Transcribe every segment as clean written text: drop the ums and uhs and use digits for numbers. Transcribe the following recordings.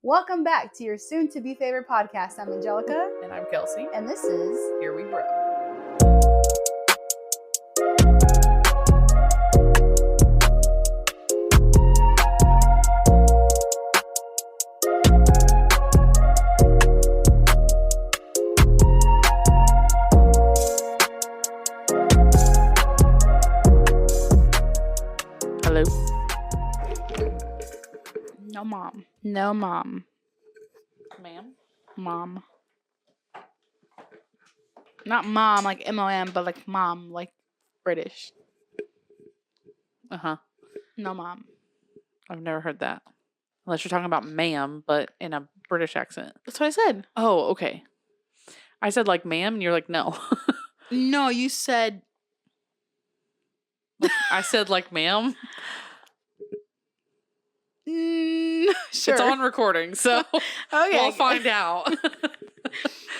Welcome back to your soon-to-be favorite podcast. I'm Angelica. And I'm Kelsi. And this is Here We Grow. Hello. No mom. No mom. Ma'am? Mom. Not mom like M-O-M, but like mom, like British. Uh-huh. No mom. I've never heard that. Unless you're talking about ma'am, but in a British accent. That's what I said. Oh, okay. I said like ma'am, and you're like, no. No, you said... I said like ma'am. Sure. It's on recording, so Okay. we'll find out.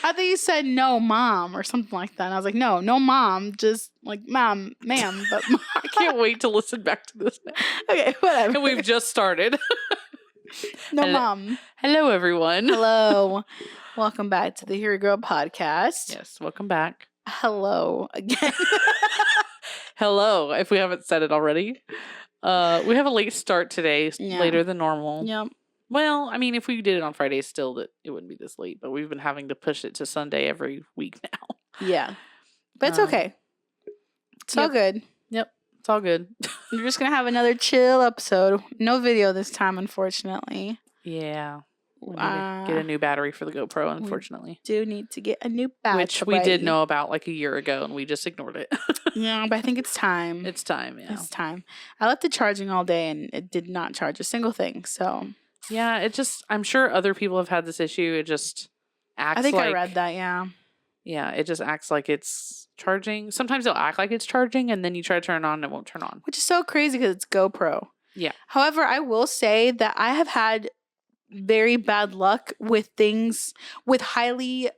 I thought you said no mom or something like that. And I was like, no mom, just like ma'am, but mom. I can't wait to listen back to this now. Okay, whatever. And we've just started. No mom. Hello, everyone. Hello. Welcome back to the Here We Grow podcast. Yes, welcome back. Hello again. Hello, if we haven't said it already. We have a late start today, later than normal. Yep. Well, I mean, if we did it on Friday still, that it wouldn't be this late, but we've been having to push it to Sunday every week now. Yeah. But it's okay. It's all good. Yep. It's all good. We're just going to have another chill episode. No video this time, unfortunately. Yeah. We need to get a new battery for the GoPro, unfortunately. We do need to get a new battery. Which we did know about like a year ago, and we just ignored it. Yeah, but I think it's time. It's time, yeah. It's time. I left it charging all day, and it did not charge a single thing, so... Yeah, it just... I'm sure other people have had this issue. It just acts like... I think I read that, yeah. Yeah, it just acts like it's charging. Sometimes it'll act like it's charging, and then you try to turn it on, and it won't turn on. Which is so crazy because it's GoPro. Yeah. However, I will say that I have had very bad luck with things, with highly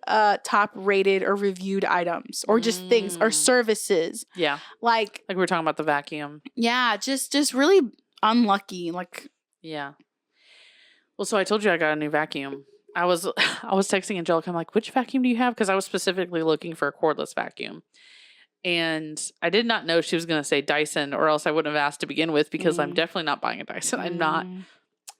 top rated or reviewed items, or just things, or services. Yeah. Like we were talking about the vacuum. Yeah, just really unlucky. Like, yeah. Well, so I told you I got a new vacuum. I was texting Angelica. I'm like, which vacuum do you have? Because I was specifically looking for a cordless vacuum. And I did not know she was going to say Dyson, or else I wouldn't have asked to begin with, because I'm definitely not buying a Dyson. I'm not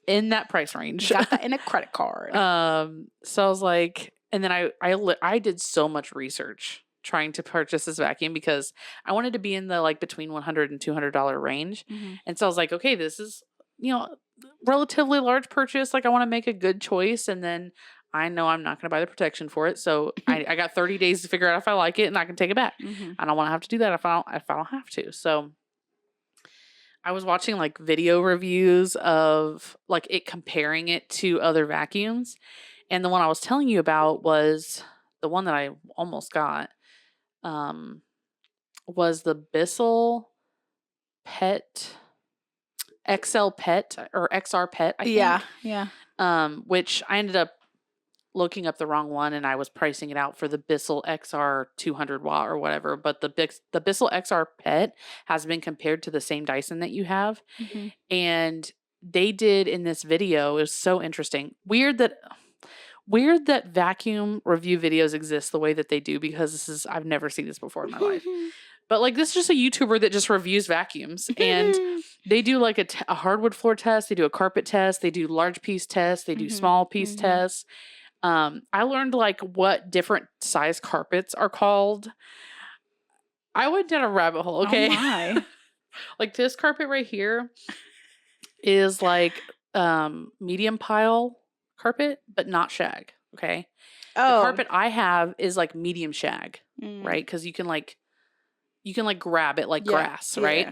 in that price range. Got that in a credit card. So I was like, and then I did so much research trying to purchase this vacuum, because I wanted to be in the like between $100 and $200 range. And so I was like, okay, this is, relatively large purchase. Like, I want to make a good choice, and then I know I'm not going to buy the protection for it. So I got 30 days to figure out if I like it, and I can take it back. I don't want to have to do that if I don't have to. So I was watching like video reviews of like it, comparing it to other vacuums. And the one I was telling you about was the one that I almost got, was the Bissell Pet XL Pet or XR Pet, I think. Yeah. Which I ended up looking up the wrong one, and I was pricing it out for the Bissell XR 200 watt or whatever. But the Bissell XR Pet has been compared to the same Dyson that you have. And they did in this video, it was so interesting. Weird that vacuum review videos exist the way that they do, because I've never seen this before in my life. But like, this is just a YouTuber that just reviews vacuums, and they do like a hardwood floor test. They do a carpet test. They do large piece tests. They do small piece tests. I learned like what different size carpets are called. I went down a rabbit hole. Okay. Oh my. Like, this carpet right here is like medium pile carpet, but not shag. Okay. Oh. The carpet I have is like medium shag, right? Because you can grab it like grass, right?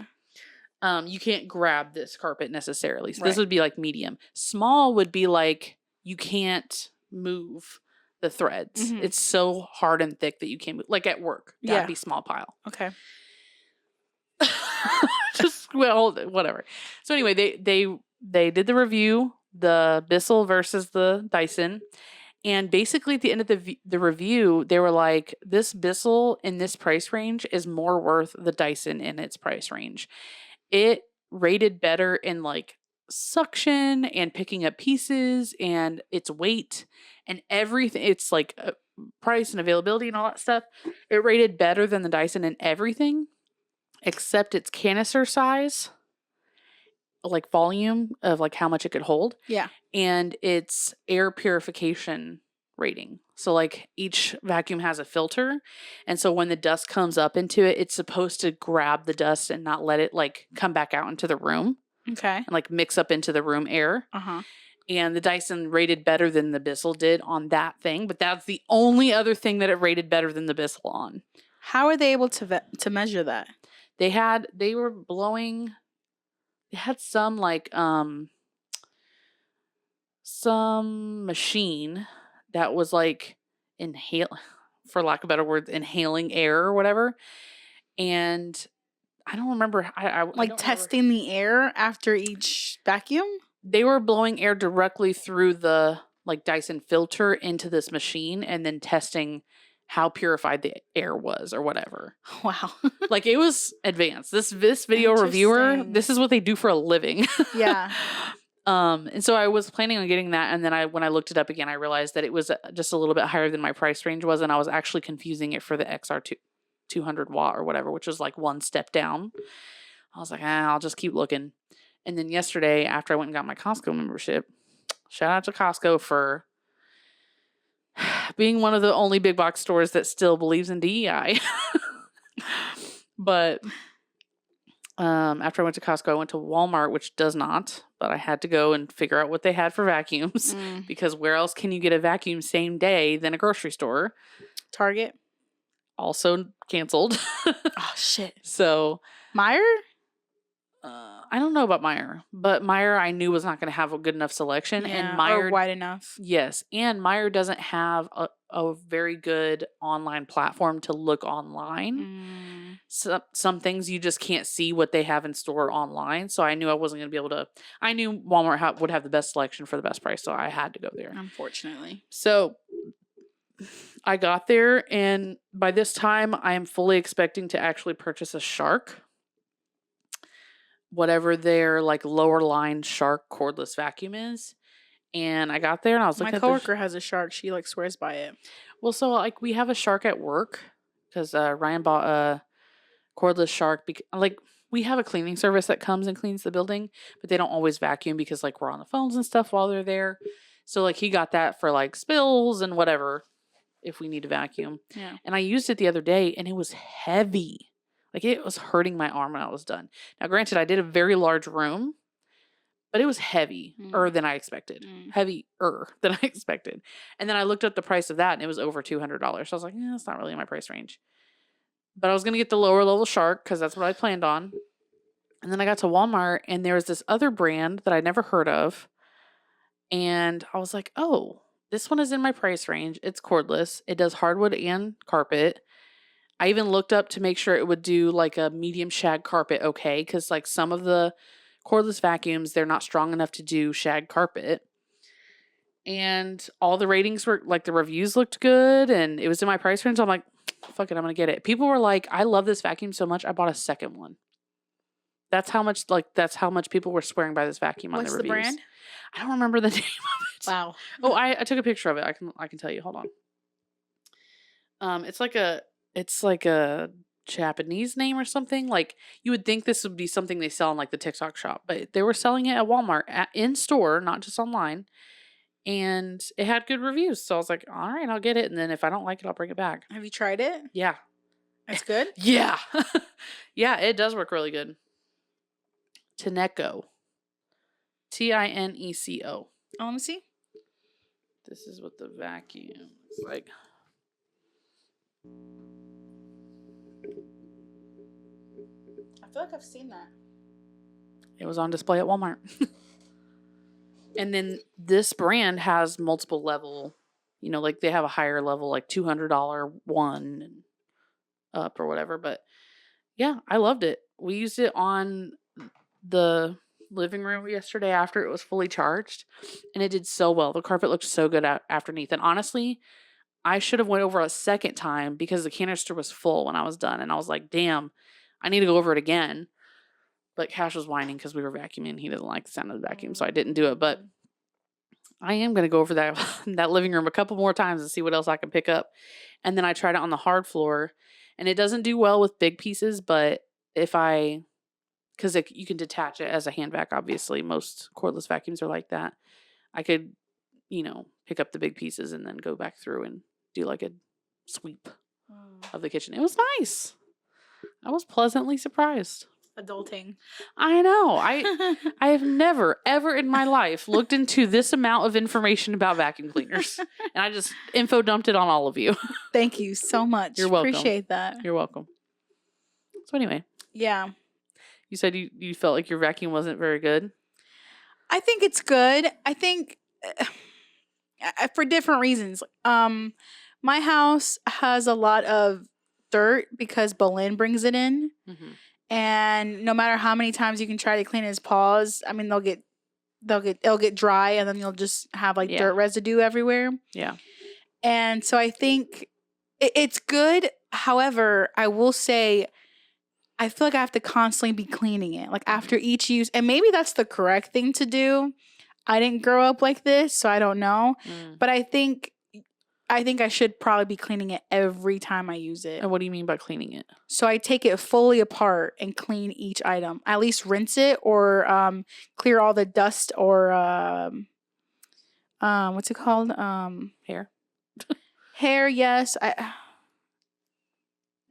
Yeah. You can't grab this carpet necessarily. So this would be like medium. Small would be like, you can't move the threads. It's so hard and thick that you can't move. Like at work, that'd be small pile. Okay. Just, well, whatever. So anyway, they did the review, the Bissell versus the Dyson. And basically at the end of the review, they were like, this Bissell in this price range is more worth the Dyson in its price range. It rated better in like suction and picking up pieces and its weight and everything. It's like price and availability and all that stuff. It rated better than the Dyson in everything except its canister size, like volume of like how much it could hold. Yeah. And its air purification rating. So like each vacuum has a filter. And so when the dust comes up into it, it's supposed to grab the dust and not let it like come back out into the room. Okay. And like mix up into the room air. Uh-huh. And the Dyson rated better than the Bissell did on that thing. But that's the only other thing that it rated better than the Bissell on. How are they able to measure that? They had some like some machine that was like for lack of better words, inhaling air or whatever. And I don't remember. I like testing the air after each vacuum? They were blowing air directly through the like Dyson filter into this machine and then testing how purified the air was or whatever. Wow. Like it was advanced. This video reviewer, this is what they do for a living. Yeah. And so I was planning on getting that. And then when I looked it up again, I realized that it was just a little bit higher than my price range was. And I was actually confusing it for the XR2 200 watt or whatever, which was like one step down. I was like, I'll just keep looking. And then yesterday, after I went and got my Costco membership, shout out to Costco for being one of the only big box stores that still believes in DEI. But after I went to Costco, I went to Walmart, which does not, but I had to go and figure out what they had for vacuums because where else can you get a vacuum same day than a grocery store? Target. Also canceled. Oh, shit. So. Meijer? I don't know about Meijer, but Meijer I knew was not going to have a good enough selection. Yeah, and Meijer, or wide enough. Yes. And Meijer doesn't have a very good online platform to look online. Some things you just can't see what they have in store online. So I knew I wasn't going to be able to. I knew Walmart would have the best selection for the best price. So I had to go there. Unfortunately. So I got there. And by this time, I am fully expecting to actually purchase a Shark. Whatever their like lower line Shark cordless vacuum is. And I got there and I was looking at my coworker has a Shark. She like swears by it. Well, so like we have a Shark at work because Ryan bought a cordless Shark. Like we have a cleaning service that comes and cleans the building, but they don't always vacuum because like we're on the phones and stuff while they're there. So like he got that for like spills and whatever if we need to vacuum. Yeah. And I used it the other day and it was heavy. Like, it was hurting my arm when I was done. Now, granted, I did a very large room, but it was heavier than I expected. Heavier than I expected. And then I looked up the price of that, and it was over $200. So I was like, that's not really in my price range. But I was going to get the lower level Shark, because that's what I planned on. And then I got to Walmart, and there was this other brand that I'd never heard of. And I was like, oh, this one is in my price range. It's cordless. It does hardwood and carpet. I even looked up to make sure it would do like a medium shag carpet okay, because like some of the cordless vacuums, they're not strong enough to do shag carpet. And all the ratings were like the reviews looked good and it was in my price range. So I'm like, fuck it, I'm going to get it. People were like, I love this vacuum so much, I bought a second one. That's how much people were swearing by this vacuum on the reviews. What's the brand? I don't remember the name of it. Wow. Oh, I took a picture of it. I can tell you. Hold on. It's like a Japanese name or something. Like you would think this would be something they sell in like the TikTok shop, but they were selling it at Walmart in store, not just online. And it had good reviews. So I was like, all right, I'll get it. And then if I don't like it, I'll bring it back. Have you tried it? Yeah. It's good? Yeah. Yeah, it does work really good. Tineco. Tineco. Oh, let me see. This is what the vacuum is like. I feel like I've seen that. It was on display at Walmart. And then this brand has multiple level, like they have a higher level, like $200 one and up or whatever. But yeah, I loved it. We used it on the living room yesterday after it was fully charged and it did so well. The carpet looked so good underneath. And honestly, I should have went over a second time because the canister was full when I was done. And I was like, damn, I need to go over it again. But Cash was whining because we were vacuuming. He doesn't like the sound of the vacuum, so I didn't do it. But I am going to go over that living room a couple more times and see what else I can pick up. And then I tried it on the hard floor, and it doesn't do well with big pieces, but because you can detach it as a hand vac, obviously. Most cordless vacuums are like that. I could, pick up the big pieces and then go back through and do like a sweep of the kitchen. It was nice. I was pleasantly surprised. Adulting. I know. I have never, ever in my life looked into this amount of information about vacuum cleaners. And I just info dumped it on all of you. Thank you so much. You're welcome. Appreciate that. You're welcome. So anyway. Yeah. You said you felt like your vacuum wasn't very good? I think it's good. I think for different reasons. My house has a lot of dirt because Bolin brings it in. Mm-hmm. And no matter how many times you can try to clean his paws, I mean, it'll get dry, and then you'll just have dirt residue everywhere. Yeah. And so I think it's good. However, I will say, I feel like I have to constantly be cleaning it, after each use. And maybe that's the correct thing to do. I didn't grow up like this, so I don't know. But I think I should probably be cleaning it every time I use it. And what do you mean by cleaning it? So I take it fully apart and clean each item. At least rinse it or clear all the dust or what's it called? Hair. Hair, yes.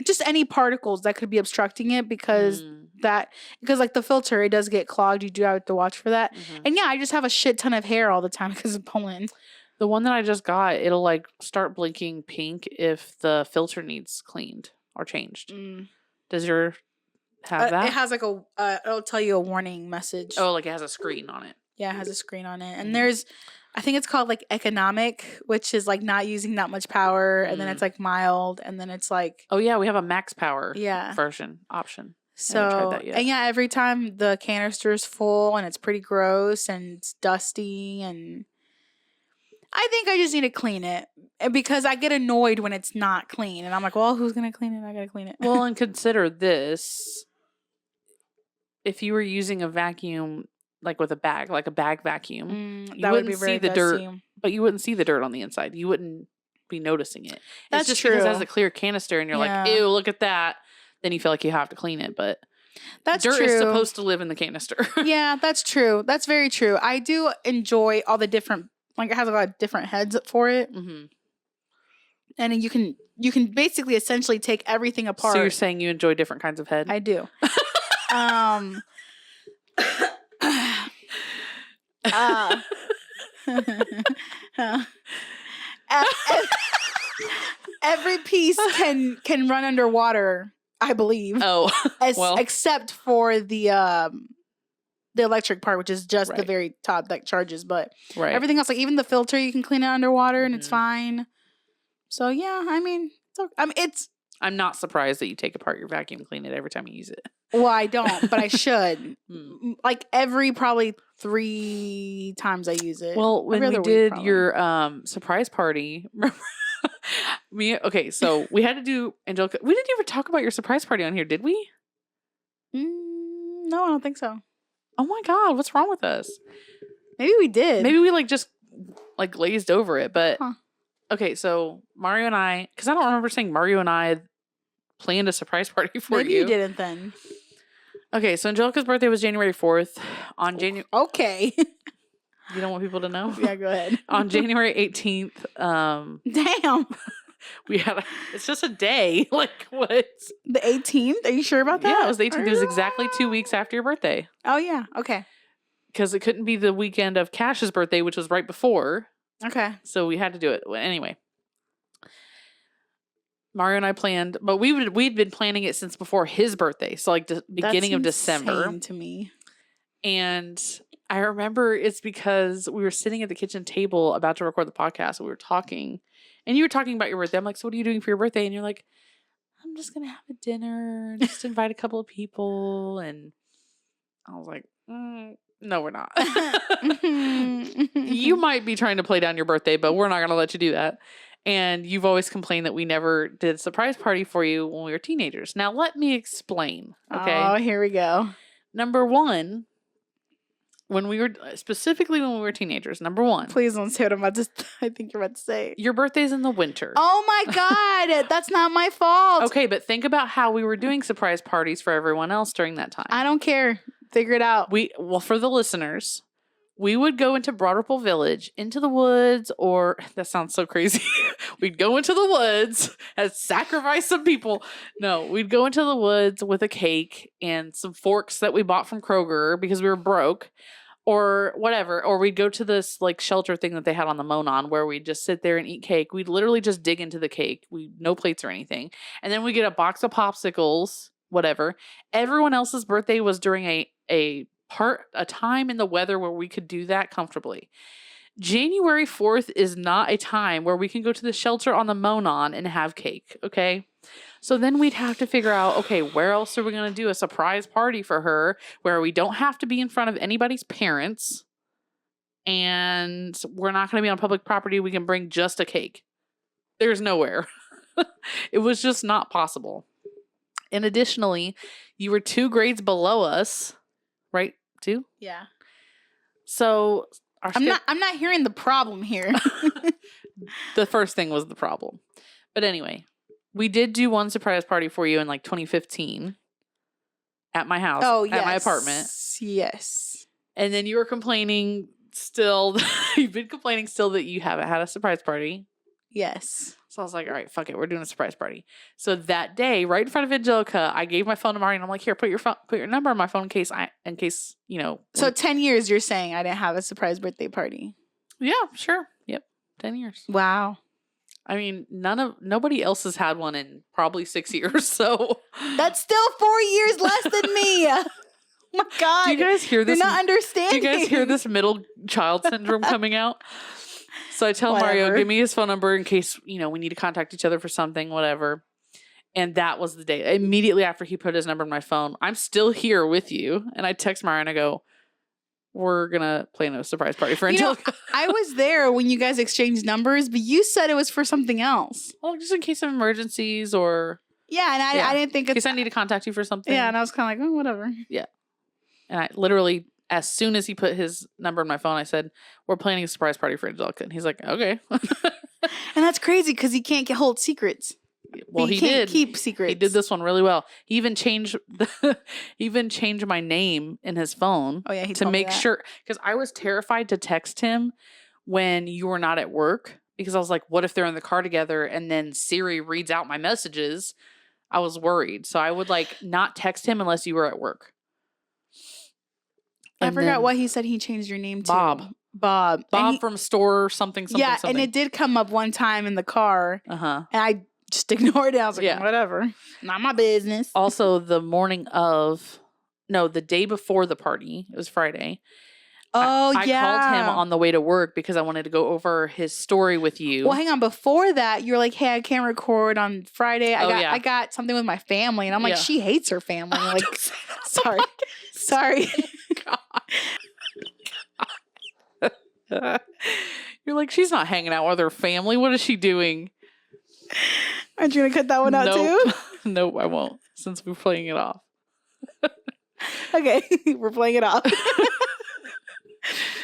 Just any particles that could be obstructing it because the filter, it does get clogged. You do have to watch for that. Mm-hmm. And yeah, I just have a shit ton of hair all the time because of pollen. The one that I just got, it'll start blinking pink if the filter needs cleaned or changed. Does your have that? It has it'll tell you a warning message. Oh, it has a screen on it. Yeah, it has a screen on it. And there's, I think it's called economic, which is not using that much power. And then it's mild. And then it's oh yeah, we have a max power version option. So, I haven't tried that yet. And yeah, every time the canister is full and it's pretty gross and it's dusty, and I think I just need to clean it because I get annoyed when it's not clean. And I'm like, well, who's going to clean it? I got to clean it. Well, and consider this. If you were using a vacuum, with a bag vacuum, you wouldn't see the dirt, but you wouldn't see the dirt on the inside. You wouldn't be noticing it. That's just true. Because it has a clear canister and you're like, ew, look at that. Then you feel like you have to clean it, but that's dirt true. is supposed to live in the canister. Yeah, that's true. That's very true. I do enjoy all the different, it has a lot of different heads for it. Mm-hmm. And you can basically essentially take everything apart. So you're saying you enjoy different kinds of head? I do. Every piece can run underwater, I believe. Oh, except for the electric part, which is just the very top that charges. But everything else, even the filter, you can clean it underwater and it's fine. So yeah, I mean, it's. I'm not surprised that you take apart your vacuum, clean it every time you use it. Well, I don't, but I should. Every probably 3 times I use it. Well, when we did your surprise party, so we had to do Angelica. We didn't even talk about your surprise party on here, did we? No, I don't think so. Oh my God, what's wrong with us? Maybe we did. Maybe we just glazed over it, but okay. So Mario and I, because I don't remember saying Mario and I had planned a surprise party for you. Maybe you didn't then. Okay, so Angelica's birthday was January 4th. On January. Okay. You don't want people to know? Yeah, go ahead. On January 18th. Damn. We had it's just a day. What? The 18th? Are you sure about that? Yeah, it was the 18th. It was exactly 2 weeks after your birthday. Oh, yeah. Okay. Because it couldn't be the weekend of Cash's birthday, which was right before. Okay. So we had to do it. Anyway. Mario and I planned, but we'd been planning it since before his birthday. So beginning of December. To me. And I remember it's because we were sitting at the kitchen table about to record the podcast. And we were talking, and you were talking about your birthday. I'm like, so what are you doing for your birthday? And you're like, I'm just going to have a dinner, just invite a couple of people. And I was like, no, we're not. You might be trying to play down your birthday, but we're not going to let you do that. And you've always complained that we never did a surprise party for you when we were teenagers. Now, let me explain, okay? Oh, here we go. number one, when we were teenagers, number one. Please don't say what I think you're about to say. Your birthday's in the winter. Oh my God. That's not my fault. Okay, but think about how we were doing surprise parties for everyone else during that time. I don't care. Figure it out. Well, for the listeners, we would go into Broad Ripple Village, into the woods, or that sounds so crazy. We'd go into the woods and sacrifice some people. No, we'd go into the woods with a cake and some forks that we bought from Kroger because we were broke. Or whatever, or we'd go to this like shelter thing that they had on the Monon where we'd just sit there and eat cake. We'd literally just dig into the cake. No plates or anything. And then we get a box of popsicles, whatever. Everyone else's birthday was during a time in the weather where we could do that comfortably. January 4th is not a time where we can go to the shelter on the Monon and have cake, okay? So then we'd have to figure out, okay, where else are we going to do a surprise party for her where we don't have to be in front of anybody's parents and we're not going to be on public property. We can bring just a cake. There's nowhere. It was just not possible. And additionally, you were 2 grades below us, right? 2? Yeah. So I'm not hearing the problem here. The first thing was the problem. But anyway, we did do one surprise party for you in like 2015 at my house, at my apartment. Yes. And then you were complaining still. You've been complaining still that you haven't had a surprise party. Yes. So I was like, all right, fuck it. We're doing a surprise party. So that day, right in front of Angelica, I gave my phone to Mari and I'm like, here, put your number on my phone in case, you know. So 10 years you're saying I didn't have a surprise birthday party. Yeah, sure. Yep. 10 years. Wow. I mean, nobody else has had one in probably 6 years, so. That's still 4 years less than me. Oh my God. Do you guys hear this? You're not understanding. Do you guys hear this middle child syndrome coming out? So I tell Mario, give me his phone number in case, you know, we need to contact each other for something, whatever. And that was the day. Immediately after he put his number in my phone, I'm still here with you. And I text Mario and I go, we're going to plan a surprise party for Angelica. I was there when you guys exchanged numbers, but you said it was for something else. Well, just in case of emergencies or. Yeah, and I didn't think in case I need to contact you for something. Yeah, and I was kind of like, oh, whatever. Yeah. And I literally, as soon as he put his number in my phone, I said, we're planning a surprise party for Angelica. And he's like, okay. And that's crazy because he can't hold secrets. Well, he can't did keep secrets. He did this one really well. He even changed my name in his phone. Oh yeah, to make sure, because I was terrified to text him when you were not at work because I was like, what if they're in the car together and then Siri reads out my messages? I was worried, so I would like not text him unless you were at work. I forgot what he said. He changed your name to Bob from store something. Yeah, and it did come up one time in the car. And I just ignored it. I was like, whatever. Not my business. Also, the day before the party, it was Friday. Oh, I called him on the way to work because I wanted to go over his story with you. Well, hang on. Before that, you were like, hey, I can't record on Friday. I got something with my family. And I'm like, she hates her family. Like, sorry. You're like, she's not hanging out with her family. What is she doing? Aren't you going to cut that one out too? Nope, I won't, since we're playing it off. Okay, we're playing it off.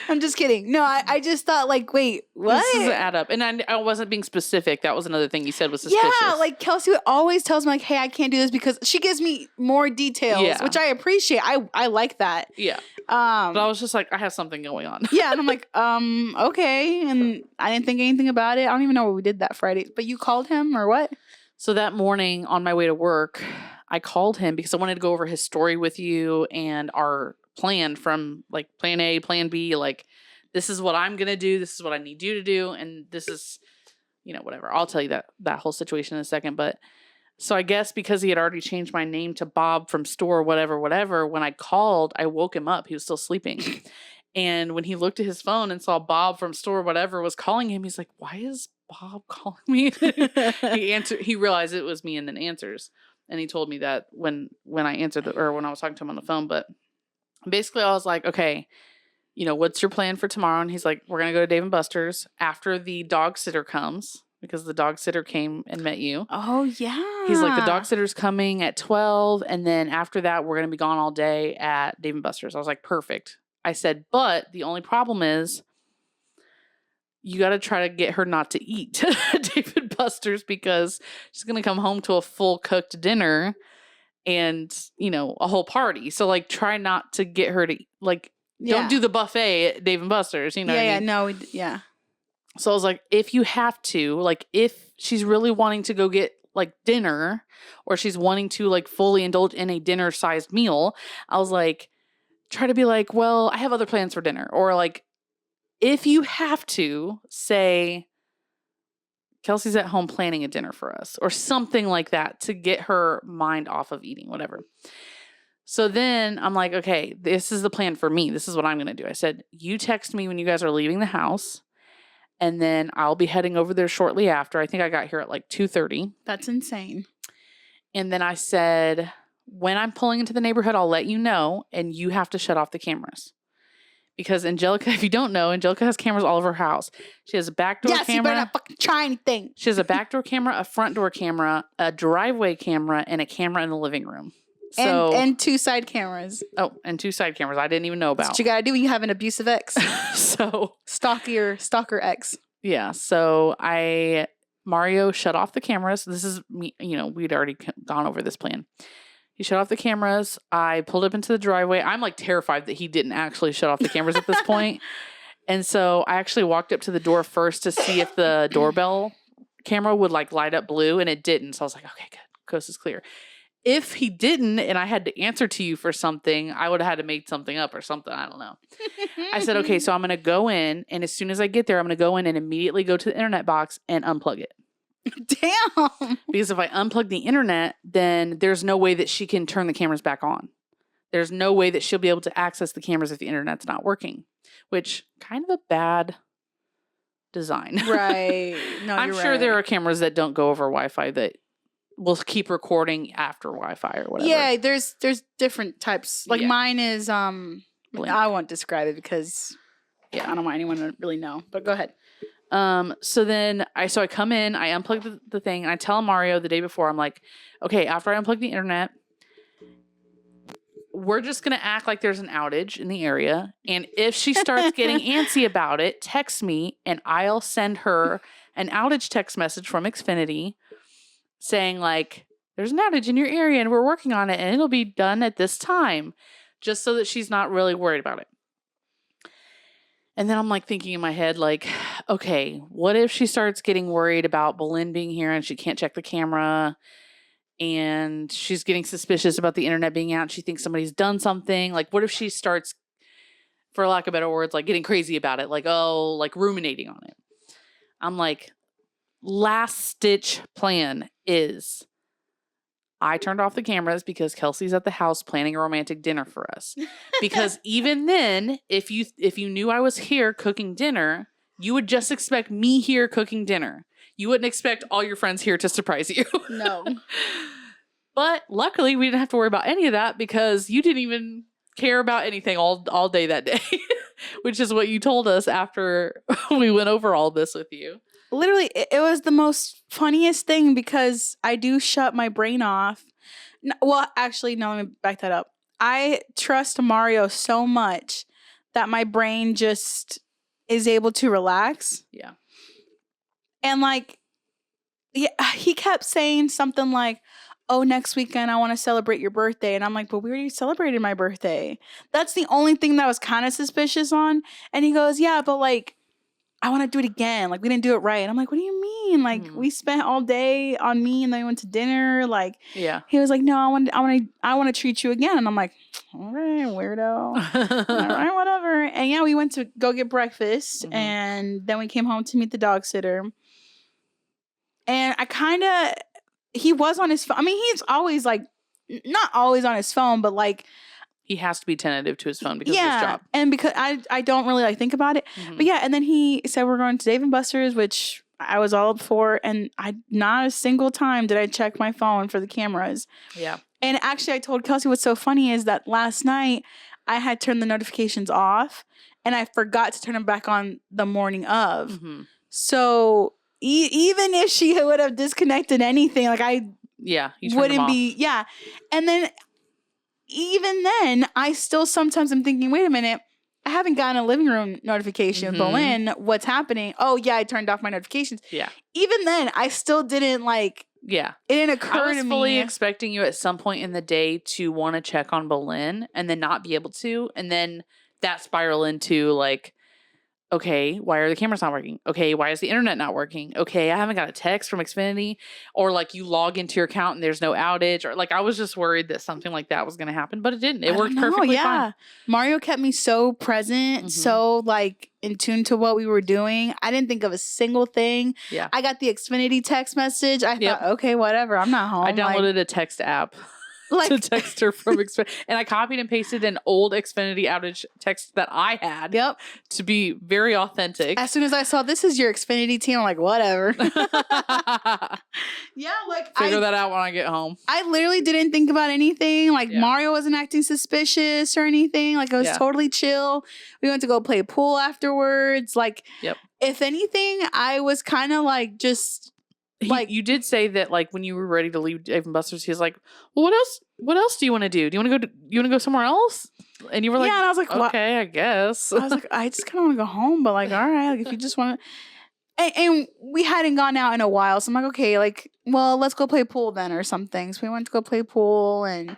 I'm just kidding. No, I just thought like, wait, what? This doesn't add up. And I wasn't being specific. That was another thing you said was suspicious. Yeah, like Kelsi always tells me like, hey, I can't do this because she gives me more details, which I appreciate. I like that. Yeah. But I was just like, I have something going on. Yeah, and I'm like, okay. And I didn't think anything about it. I don't even know what we did that Friday. But you called him or what? So that morning on my way to work, I called him because I wanted to go over his story with you and our plan from like plan A, plan B, like this is what I'm going to do. This is what I need you to do. And this is, you know, whatever. I'll tell you that whole situation in a second. But so I guess because he had already changed my name to Bob from store, whatever, when I called, I woke him up. He was still sleeping. And when he looked at his phone and saw Bob from store, whatever was calling him, he's like, why is Bob calling me? He realized it was me and then answers. And he told me that when I answered when I was talking to him on the phone, but basically I was like, okay, you know, what's your plan for tomorrow? And he's like, we're going to go to Dave & Buster's after the dog sitter comes. because the dog sitter came and met you. Oh, yeah. He's like, the dog sitter's coming at 12. And then after that, we're going to be gone all day at Dave & Buster's. I was like, perfect. I said, but the only problem is you got to try to get her not to eat Dave & Buster's because she's going to come home to a full cooked dinner and, you know, a whole party. So, like, try not to get her to, like, don't do the buffet at Dave & Buster's, you know what I mean? Yeah. So I was like, if you have to, like, if she's really wanting to go get, like, dinner or she's wanting to, like, fully indulge in a dinner-sized meal, I was like, try to be like, well, I have other plans for dinner. Or, like, if you have to, say, Kelsey's at home planning a dinner for us or something like that to get her mind off of eating, whatever. So then I'm like, okay, this is the plan for me. This is what I'm going to do. I said, you text me when you guys are leaving the house. And then I'll be heading over there shortly after. I think I got here at like 2:30. That's insane. And then I said, when I'm pulling into the neighborhood, I'll let you know. And you have to shut off the cameras. Because Angelica, if you don't know, Angelica has cameras all over her house. She has a backdoor camera. Yes, you better not fucking try anything. She has a backdoor camera, a front door camera, a driveway camera, and a camera in the living room. So, and 2 side cameras. Oh, and 2 side cameras I didn't even know about. That's what you gotta do when you have an abusive ex. So stalker ex. Yeah. So Mario shut off the cameras. This is me, you know, we'd already gone over this plan. He shut off the cameras. I pulled up into the driveway. I'm like terrified that he didn't actually shut off the cameras at this point. And so I actually walked up to the door first to see if the doorbell camera would like light up blue, and it didn't. So I was like, okay, good. Coast is clear. If he didn't and I had to answer to you for something, I would have had to make something up or something. I don't know. I said, okay, so I'm going to go in. And as soon as I get there, I'm going to go in and immediately go to the internet box and unplug it. Damn. Because if I unplug the internet, then there's no way that she can turn the cameras back on. There's no way that she'll be able to access the cameras if the internet's not working, which kind of a bad design. Right. No, I'm sure there are cameras that don't go over Wi-Fi that will keep recording after Wi-Fi or whatever. Yeah, there's different types. Like mine is Blink. I won't describe it because I don't want anyone to really know. But go ahead. So then I come in, I unplug the thing, and I tell Mario the day before, I'm like, okay, after I unplug the internet, we're just going to act like there's an outage in the area. And if she starts getting antsy about it, text me and I'll send her an outage text message from Xfinity saying like, there's an outage in your area and we're working on it and it'll be done at this time, just so that she's not really worried about it. And then I'm like thinking in my head, like, okay, what if she starts getting worried about Boleyn being here and she can't check the camera and she's getting suspicious about the internet being out. She thinks somebody's done something. Like, what if she starts, for lack of better words, like getting crazy about it? Like, oh, like ruminating on it. I'm like, last stitch plan is I turned off the cameras because Kelsey's at the house planning a romantic dinner for us. Because even then, if you knew I was here cooking dinner, you would just expect me here cooking dinner. You wouldn't expect all your friends here to surprise you. No. But luckily, we didn't have to worry about any of that because you didn't even care about anything all day that day, which is what you told us after we went over all this with you. Literally, it was the most funniest thing because I do shut my brain off. Well, actually, no, let me back that up. I trust Mario so much that my brain just is able to relax. Yeah. And like, he kept saying something like, oh, next weekend I want to celebrate your birthday. And I'm like, but we already celebrated my birthday. That's the only thing that I was kind of suspicious on. And he goes, yeah, but like, I want to do it again. Like, we didn't do it right. And I'm like, what do you mean? Like, we spent all day on me and then we went to dinner. Like, yeah. He was like, no, I want to treat you again. And I'm like, all right, weirdo. All right, whatever. And yeah, we went to go get breakfast. And then we came home to meet the dog sitter. And he was on his phone. I mean, he's always like, not always on his phone, but like, he has to be tentative to his phone because of his job. And because I don't really like think about it. But yeah, and then he said we're going to Dave & Buster's, which I was all up for. And not a single time did I check my phone for the cameras. Yeah. And actually, I told Kelsey what's so funny is that last night I had turned the notifications off and I forgot to turn them back on the morning of. So even if she would have disconnected anything, like I you turned them wouldn't off. be. Yeah, and then even then, I still sometimes am thinking, wait a minute. I haven't gotten a living room notification. Boleyn, what's happening? Oh, yeah, I turned off my notifications. Yeah. Even then, I still didn't like. Yeah. It didn't occur to me. I was fully expecting you at some point in the day to want to check on Boleyn and then not be able to. And then that spiral into like, okay, why are the cameras not working? Okay, why is the internet not working? Okay, I haven't got a text from Xfinity. Or like you log into your account and there's no outage. Or like I was just worried that something like that was going to happen, but it didn't. It worked perfectly fine. Mario kept me so present, so like in tune to what we were doing. I didn't think of a single thing. Yeah. I got the Xfinity text message. I thought, okay, whatever. I'm not home. I downloaded a text app. To text her from Xfinity. And I copied and pasted an old Xfinity outage text that I had. Yep. To be very authentic. As soon as I saw this is your Xfinity team, I'm like, whatever. Yeah, like figure that out when I get home. I literally didn't think about anything. Like Mario wasn't acting suspicious or anything. Like it was totally chill. We went to go play pool afterwards. Like, if anything, I was kind of like just. Like you did say that like when you were ready to leave Dave and Buster's, he was like, well, what else do you want to do? Do you want to go somewhere else? And you were like, yeah, and I was like, okay, I guess. I was like, I just kind of want to go home, but like, all right, like if you just want to. And we hadn't gone out in a while, so I'm like, okay, like, well, let's go play pool then or something. So we went to go play pool, and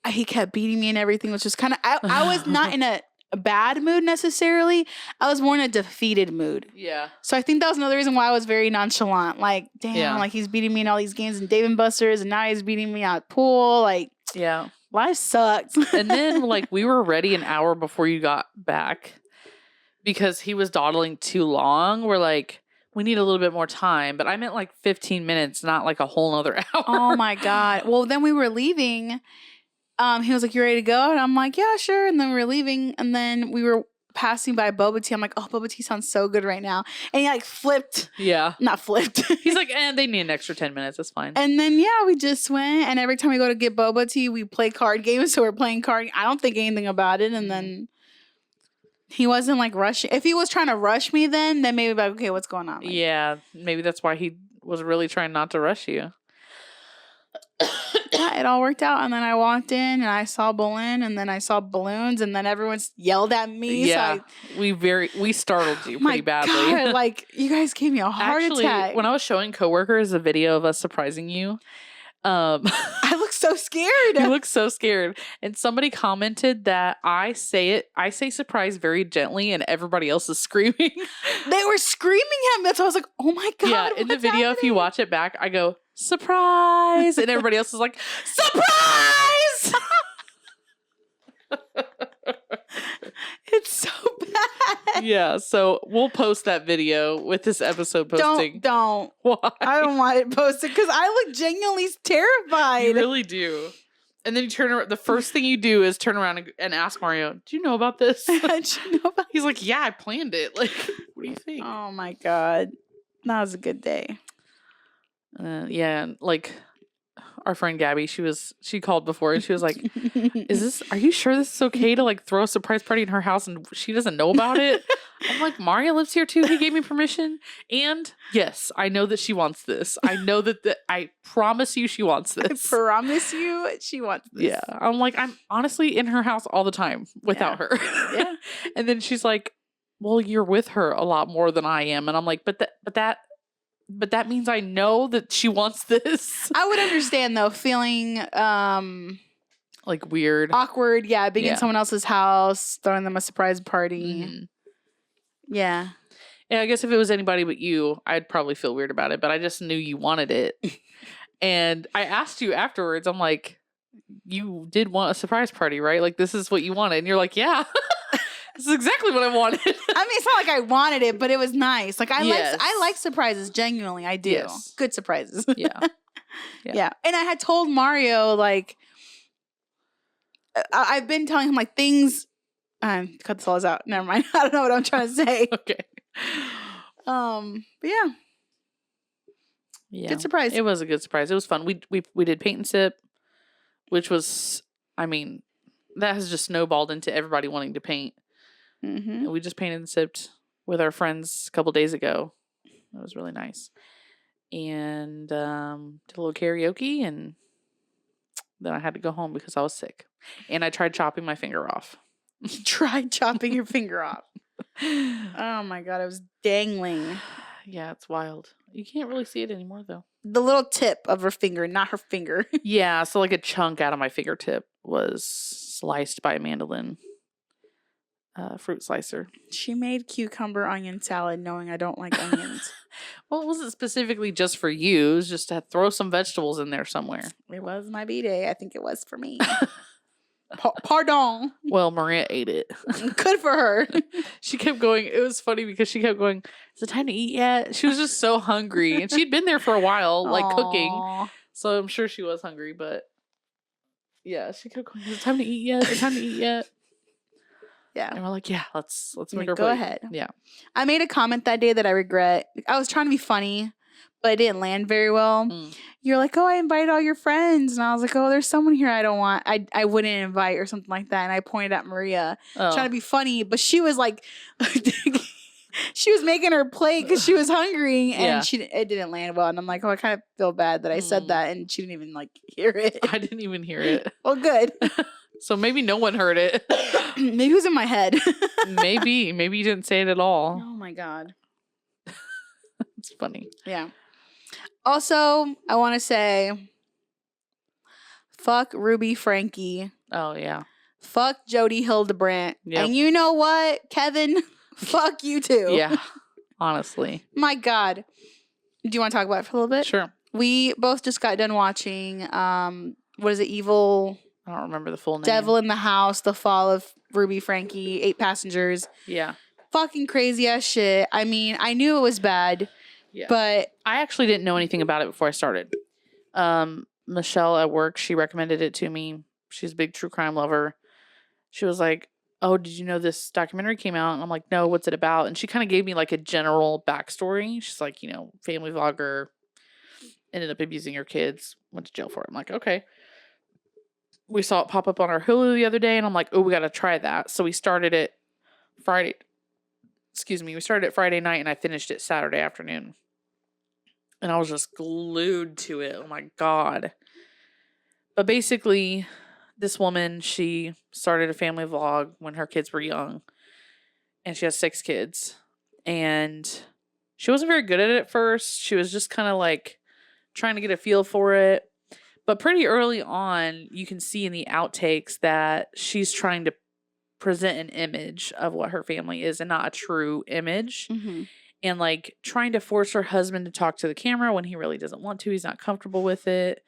he kept beating me and everything, which was kind of. I was not in a bad mood necessarily. I was more in a defeated mood. Yeah. So I think that was another reason why I was very nonchalant. Like, damn, like he's beating me in all these games and Dave and Buster's, and now he's beating me at pool. Like, life sucks. And then like we were ready an hour before you got back because he was dawdling too long. We're like, we need a little bit more time, but I meant like 15 minutes, not like a whole nother hour. Oh my God. Well, then we were leaving. He was like, you ready to go? And I'm like, yeah, sure. And then we were leaving. And then we were passing by boba tea. I'm like, oh, boba tea sounds so good right now. And he like flipped. Yeah. Not flipped. He's like, they need an extra 10 minutes. That's fine. And then, we just went. And every time we go to get boba tea, we play card games. So we're playing card. I don't think anything about it. And then he wasn't like rushing. If he was trying to rush me then maybe like, okay, what's going on? Like, yeah. Maybe that's why he was really trying not to rush you. Yeah, it all worked out. And then I walked in and I saw Boleyn and then I saw balloons and then everyone yelled at me. Yeah, so we startled you pretty badly. God, like you guys gave me a heart attack. When I was showing coworkers a video of us surprising you, I look so scared. You look so scared. And somebody commented that I say surprise very gently and everybody else is screaming. They were screaming at me. So I was like, oh my God. Yeah, in the video, happening? If you watch it back, I go, surprise. And everybody else is like, surprise. It's so bad. Yeah, so we'll post that video with this episode posting. Don't. Why? I don't want it posted because I look genuinely terrified. You really do. And then you turn around. The first thing you do is turn around and ask Mario, "Do you know about this?" Did you know about? He's like, "Yeah, I planned it." Like, what do you think? Oh my God, that was a good day. Yeah, like our friend Gabby, she called before and she was like, are you sure this is okay to like throw a surprise party in her house and she doesn't know about it? I'm like, Mario lives here too. He gave me permission. And yes, I know that she wants this. I know that I promise you she wants this. I promise you she wants this. Yeah. I'm like, I'm honestly in her house all the time without her. Yeah. And then she's like, well, you're with her a lot more than I am. And I'm like, but that means I know that she wants this. I would understand though, feeling like weird, awkward. Yeah, being in someone else's house, throwing them a surprise party. Mm-hmm. Yeah. Yeah, I guess if it was anybody but you, I'd probably feel weird about it. But I just knew you wanted it, and I asked you afterwards. I'm like, you did want a surprise party, right? Like this is what you wanted, and you're like, yeah. This is exactly what I wanted. I mean, it's not like I wanted it, but it was nice. Like I like surprises. Genuinely, I do. Yes. Good surprises. Yeah. Yeah. And I had told Mario like I've been telling him like things. Cut this all out. Never mind. I don't know what I'm trying to say. Okay. But yeah. Yeah. Good surprise. It was a good surprise. It was fun. We did paint and sip, which was, I mean, that has just snowballed into everybody wanting to paint. Mm-hmm. We just painted and sipped with our friends a couple days ago. It was really nice. And did a little karaoke, and then I had to go home because I was sick. And I tried chopping my finger off. Tried chopping your finger off. Oh my God, it was dangling. Yeah, it's wild. You can't really see it anymore, though. The little tip of her finger, not her finger. Yeah, so like a chunk out of my fingertip was sliced by a mandolin fruit slicer. She made cucumber onion salad knowing I don't like onions. Well, it wasn't specifically just for you. It was just to throw some vegetables in there somewhere. It was my B-day. I think it was for me. Pardon. Well, Maria ate it. Good for her. She kept going. It was funny because she kept going, is it time to eat yet? She was just so hungry. And she'd been there for a while, like cooking. So I'm sure she was hungry. But yeah, she kept going, is it time to eat yet? Is it time to eat yet? Yeah. And we're like, yeah, let's make her go plate. ahead. Yeah. I made a comment that day that I regret. I was trying to be funny, but it didn't land very well. You're like, oh, I invited all your friends. And I was like, oh, there's someone here I don't want. I wouldn't invite or something like that. And I pointed at Maria trying to be funny, but she was like, she was making her plate because she was hungry and it didn't land well. And I'm like, oh, I kind of feel bad that I said that. And she didn't even like hear it. I didn't even hear it. Well, good. So maybe no one heard it. Maybe it was in my head. Maybe you didn't say it at all. Oh my God. It's funny. Yeah. Also, I want to say, fuck Ruby Franke. Oh, yeah. Fuck Jodi Hildebrandt. Yep. And you know what, Kevin? Fuck you too. Yeah. Honestly. My God. Do you want to talk about it for a little bit? Sure. We both just got done watching, what is it, Evil... I don't remember the full name. Devil in the House, The Fall of Ruby Franke, 8 Passengers. Yeah. Fucking crazy ass shit. I mean, I knew it was bad, but... I actually didn't know anything about it before I started. Michelle at work, she recommended it to me. She's a big true crime lover. She was like, oh, did you know this documentary came out? And I'm like, no, what's it about? And she kind of gave me like a general backstory. She's like, family vlogger, ended up abusing her kids, went to jail for it. I'm like, okay. We saw it pop up on our Hulu the other day, and I'm like, oh, we got to try that. So we started it Friday. We started it Friday night, and I finished it Saturday afternoon. And I was just glued to it. Oh, my God. But basically, this woman, she started a family vlog when her kids were young. And she has 6 kids. And she wasn't very good at it at first. She was just kind of like trying to get a feel for it. But pretty early on, you can see in the outtakes that she's trying to present an image of what her family is and not a true image. Mm-hmm. And like trying to force her husband to talk to the camera when he really doesn't want to. He's not comfortable with it.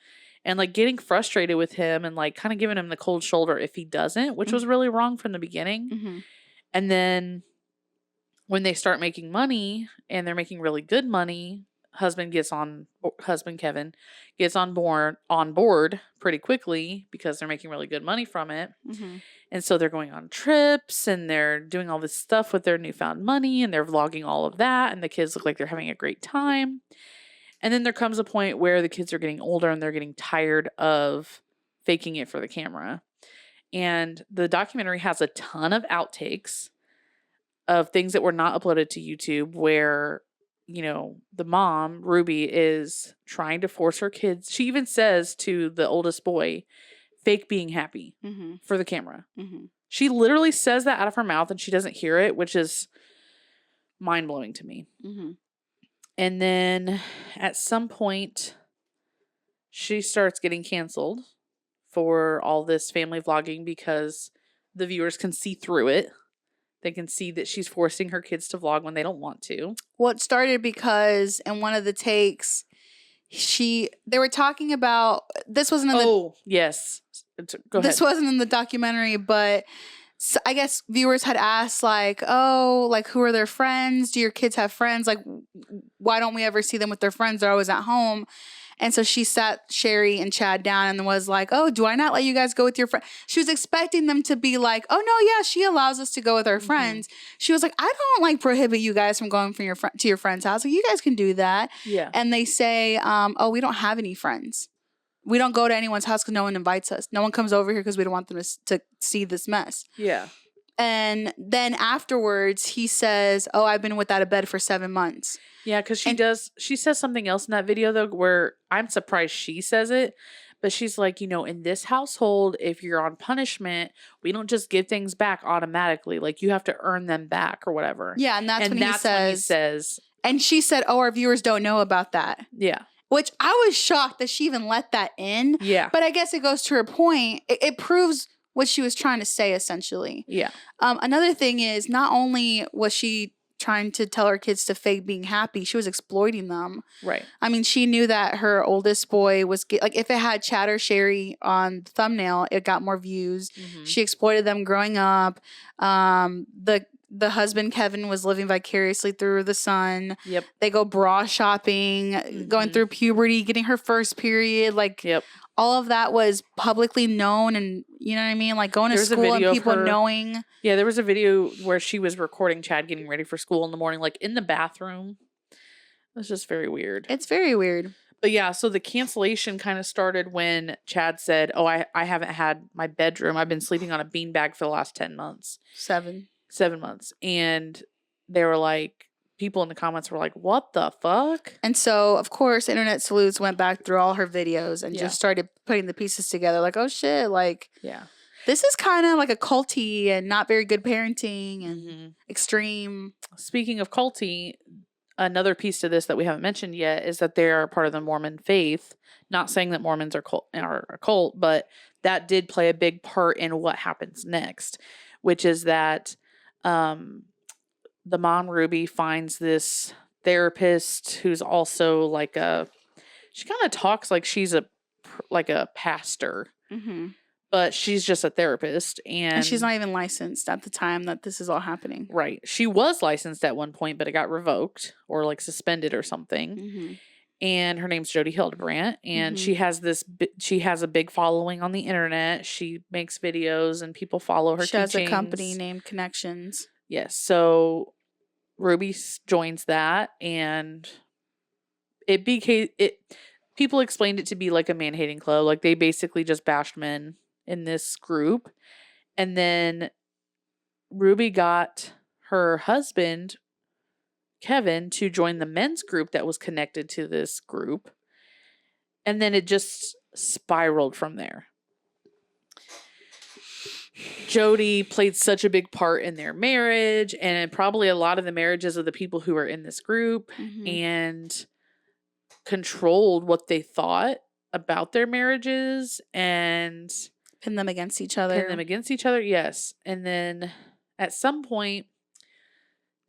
And like getting frustrated with him and like kind of giving him the cold shoulder if he doesn't, which was really wrong from the beginning. Mm-hmm. And then when they start making money and they're making really good money, husband Kevin gets on board pretty quickly because they're making really good money from it. Mm-hmm. And so they're going on trips and they're doing all this stuff with their newfound money and they're vlogging all of that. And the kids look like they're having a great time. And then there comes a point where the kids are getting older and they're getting tired of faking it for the camera. And the documentary has a ton of outtakes of things that were not uploaded to YouTube where the mom, Ruby, is trying to force her kids. She even says to the oldest boy, fake being happy for the camera. Mm-hmm. She literally says that out of her mouth and she doesn't hear it, which is mind-blowing to me. Mm-hmm. And then at some point, she starts getting canceled for all this family vlogging because the viewers can see through it. They can see that she's forcing her kids to vlog when they don't want to. Well, it started because in one of the takes, they were talking about, this wasn't in the... yes. Go ahead. This wasn't in the documentary, but I guess viewers had asked like, oh, like who are their friends? Do your kids have friends? Like, why don't we ever see them with their friends? They're always at home. And so she sat Sherry and Chad down and was like, oh, do I not let you guys go with your friend? She was expecting them to be like, oh, no, yeah, she allows us to go with our friends. She was like, I don't like prohibit you guys from going from to your friend's house. Like, you guys can do that. Yeah. And they say, oh, we don't have any friends. We don't go to anyone's house because no one invites us. No one comes over here because we don't want them to see this mess. Yeah. And then afterwards, he says, "Oh, I've been without a bed for 7 months." Yeah, because she says something else in that video, though, where I'm surprised she says it. But she's like, in this household, if you're on punishment, we don't just give things back automatically. Like, you have to earn them back or whatever. Yeah, and that's when he says. And she said, "Oh, our viewers don't know about that." Yeah. Which I was shocked that she even let that in. Yeah. But I guess it goes to her point. It proves what she was trying to say, essentially. Yeah. Another thing is, not only was she trying to tell her kids to fake being happy, she was exploiting them. Right. I mean, she knew that her oldest boy was like, if it had Chatter Sherry on the thumbnail, it got more views. Mm-hmm. She exploited them growing up. The husband Kevin was living vicariously through the son. Yep. They go bra shopping, going through puberty, getting her first period. Like, yep. all of that was publicly known, and you know what I mean? Like, going to school and people knowing. Yeah, there was a video where she was recording Chad getting ready for school in the morning, like in the bathroom. It was just very weird. It's very weird. But yeah, so the cancellation kind of started when Chad said, "Oh, I haven't had my bedroom. I've been sleeping on a beanbag for the last 10 months. 7 months. And they were like, people in the comments were like, "What the fuck?" And so, of course, Internet Sleuths went back through all her videos and just started putting the pieces together. Like, oh shit, like, yeah, this is kind of like a culty and not very good parenting and extreme. Speaking of culty, another piece to this that we haven't mentioned yet is that they are part of the Mormon faith. Not saying that Mormons are a cult, but that did play a big part in what happens next, which is that the mom, Ruby, finds this therapist who's also like she kind of talks like she's a pastor, but she's just a therapist. And she's not even licensed at the time that this is all happening. Right. She was licensed at one point, but it got revoked or like suspended or something. And her name's Jodi Hildebrandt, and she has a big following on the internet. She makes videos and people follow her. She has a company named Connections. Yes. So Ruby joins that, and people explained it to be like a man-hating club. Like, they basically just bashed men in this group. And then Ruby got her husband, Kevin, to join the men's group that was connected to this group. And then it just spiraled from there. Jodi played such a big part in their marriage, and probably a lot of the marriages of the people who were in this group, and controlled what they thought about their marriages and pin them against each other. Yes. And then at some point,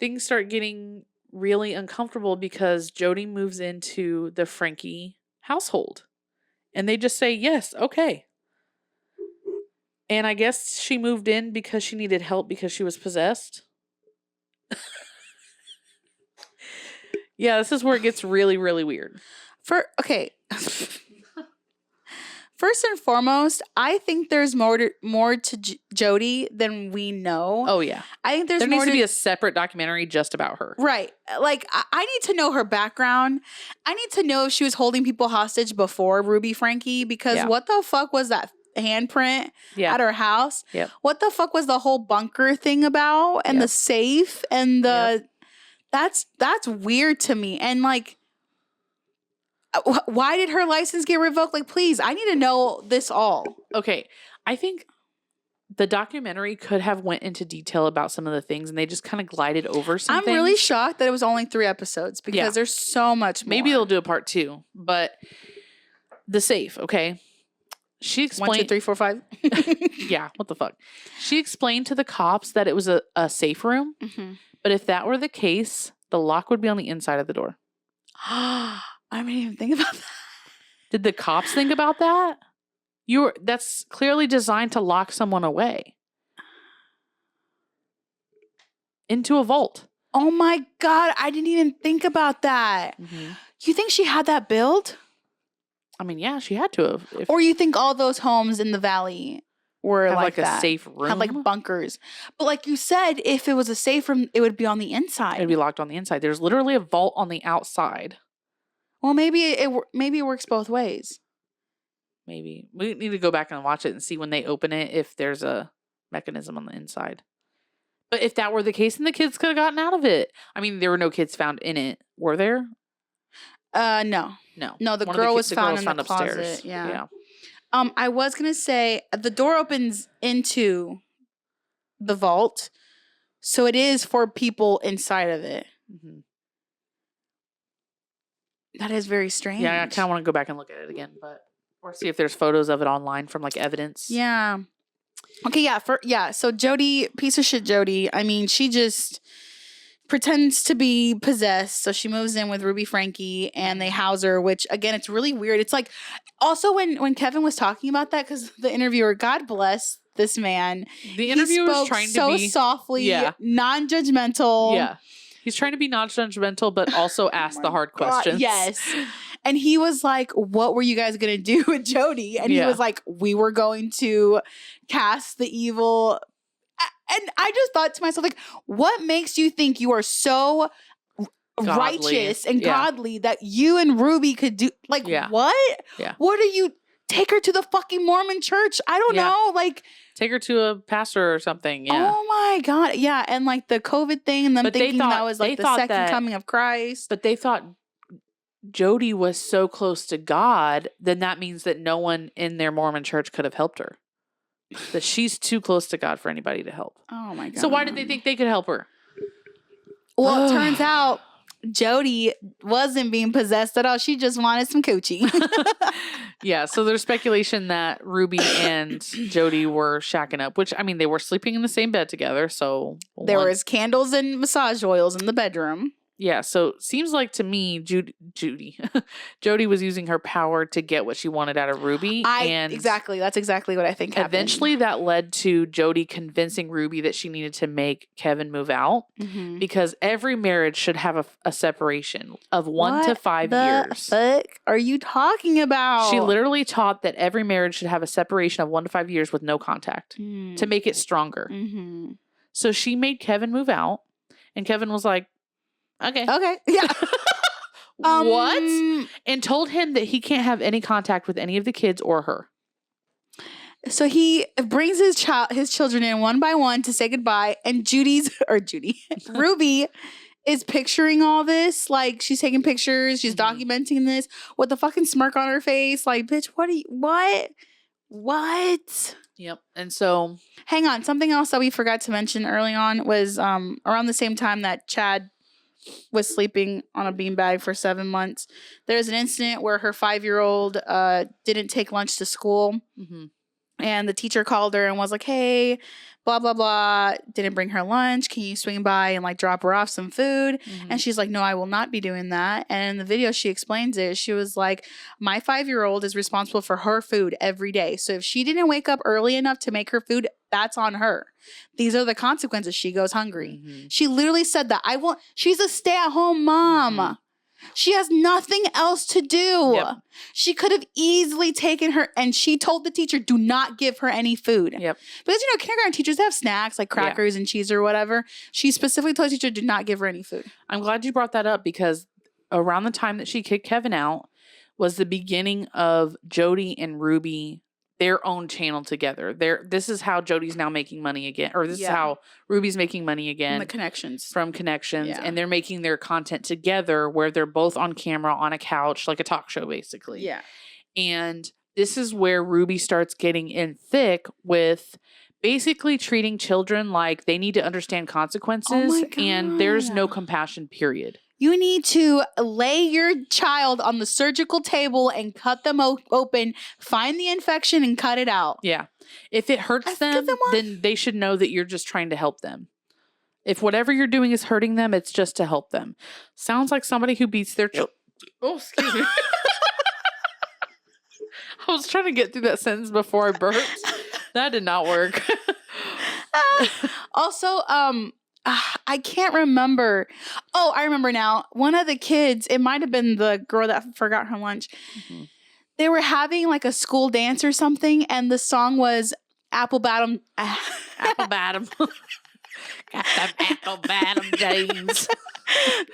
things start getting really uncomfortable because Jodi moves into the Franke household, and they just say, "Yes, okay." And I guess she moved in because she needed help because she was possessed. Yeah, this is where it gets really, really weird. First and foremost, I think there's more to Jodi than we know. Oh, yeah. I think there needs to be a separate documentary just about her. Right. Like, I need to know her background. I need to know if she was holding people hostage before Ruby Franke, because what the fuck was that handprint at her house? Yep. What the fuck was the whole bunker thing about? And the safe and the... That's weird to me. And like, why did her license get revoked? Like, please, I need to know this all. Okay. I think the documentary could have went into detail about some of the things, and they just kind of glided over some things. I'm really shocked that it was only 3 episodes, because there's so much more. Maybe they'll do a part 2, but the safe, okay? She explained 1, 2, 3, 4, 5. Yeah, what the fuck? She explained to the cops that it was a safe room, but if that were the case, the lock would be on the inside of the door. I didn't even think about that. Did the cops think about that? That's clearly designed to lock someone away into a vault. Oh my God, I didn't even think about that. You think she had that build? I mean, yeah, she had to have. Or you think all those homes in the valley were like that? A safe room? Had like bunkers. But like you said, if it was a safe room, it would be on the inside. It would be locked on the inside. There's literally a vault on the outside. Well, maybe it works both ways. Maybe. We need to go back and watch it and see when they open it if there's a mechanism on the inside. But if that were the case, then the kids could have gotten out of it. I mean, there were no kids found in it. Were there? No. No, the girl was found in the closet. upstairs. Yeah. I was going to say the door opens into the vault. So it is for people inside of it. Mm-hmm. That is very strange. Yeah, I kind of want to go back and look at it again, or see if there's photos of it online from like evidence. Yeah. Okay, yeah. So Jodi, piece of shit Jodi. I mean, she just pretends to be possessed. So she moves in with Ruby Franke and they house her, which again, it's really weird. It's like also when Kevin was talking about that, because the interviewer, God bless this man. The interviewer was trying to be softly, non-judgmental. Yeah. He's trying to be non-judgmental, but also ask the hard questions. Yes. And he was like, what were you guys going to do with Jodi? And he was like, we were going to cast the evil. And I just thought to myself, like, what makes you think you are so righteous and godly that you and Ruby could do? Like, what? Yeah. What are you? Take her to the fucking Mormon church. I don't know. Like, take her to a pastor or something. Yeah. Oh my God. Yeah. And like the COVID thing and them thinking that was like the second coming of Christ. But they thought Jodi was so close to God, then that means that no one in their Mormon church could have helped her. That she's too close to God for anybody to help. Oh my God. So why did they think they could help her? Well, it turns out Jodi wasn't being possessed at all. She just wanted some coochie. Yeah, so there's speculation that Ruby and Jodi were shacking up, which, I mean, they were sleeping in the same bed together, so... There was candles and massage oils in the bedroom. Yeah, so seems like to me, Jodi was using her power to get what she wanted out of Ruby. Exactly. That's exactly what I think happened. Eventually, that led to Jodi convincing Ruby that she needed to make Kevin move out because every marriage should have a separation of 1 to 5 years. What the fuck are you talking about? She literally taught that every marriage should have a separation of 1 to 5 years with no contact to make it stronger. Mm-hmm. So she made Kevin move out, and Kevin was like, Okay. Yeah. What? And told him that he can't have any contact with any of the kids or her. So he brings his children in one by one to say goodbye. And Ruby is picturing all this. Like, she's taking pictures. She's documenting this with a fucking smirk on her face. Like, bitch, what? Yep. And so... Hang on. Something else that we forgot to mention early on was around the same time that Chad was sleeping on a beanbag for 7 months. There's an incident where her 5-year-old didn't take lunch to school. Mm-hmm. And the teacher called her and was like, hey, blah, blah, blah, didn't bring her lunch. Can you swing by and like drop her off some food? Mm-hmm. And she's like, no, I will not be doing that. And in the video, she explains it. She was like, my 5-year-old is responsible for her food every day. So if she didn't wake up early enough to make her food, that's on her. These are the consequences. She goes hungry. Mm-hmm. She literally said that. She's a stay-at-home mom. Mm-hmm. She has nothing else to do. Yep. She could have easily taken her, and she told the teacher, do not give her any food. Yep. Because, kindergarten teachers have snacks like crackers and cheese or whatever. She specifically told the teacher, do not give her any food. I'm glad you brought that up because around the time that she kicked Kevin out was the beginning of Jodi and Ruby, their own channel together. This is how Jodi's now making money again, or this is how Ruby's making money again. From connections. Yeah. And they're making their content together where they're both on camera on a couch, like a talk show, basically. Yeah. And this is where Ruby starts getting in thick with basically treating children like they need to understand consequences and there's no compassion, period. You need to lay your child on the surgical table and cut them open, find the infection and cut it out. Yeah. If it hurts them, then they should know that you're just trying to help them. If whatever you're doing is hurting them, it's just to help them. Sounds like somebody who beats their children. Oh, excuse me. I was trying to get through that sentence before I burped. That did not work. Also, I can't remember. Oh, I remember now. One of the kids, it might have been the girl that forgot her lunch. Mm-hmm. They were having like a school dance or something, and the song was Apple Bottom. Apple Bottom. Got them Apple Bottom jeans.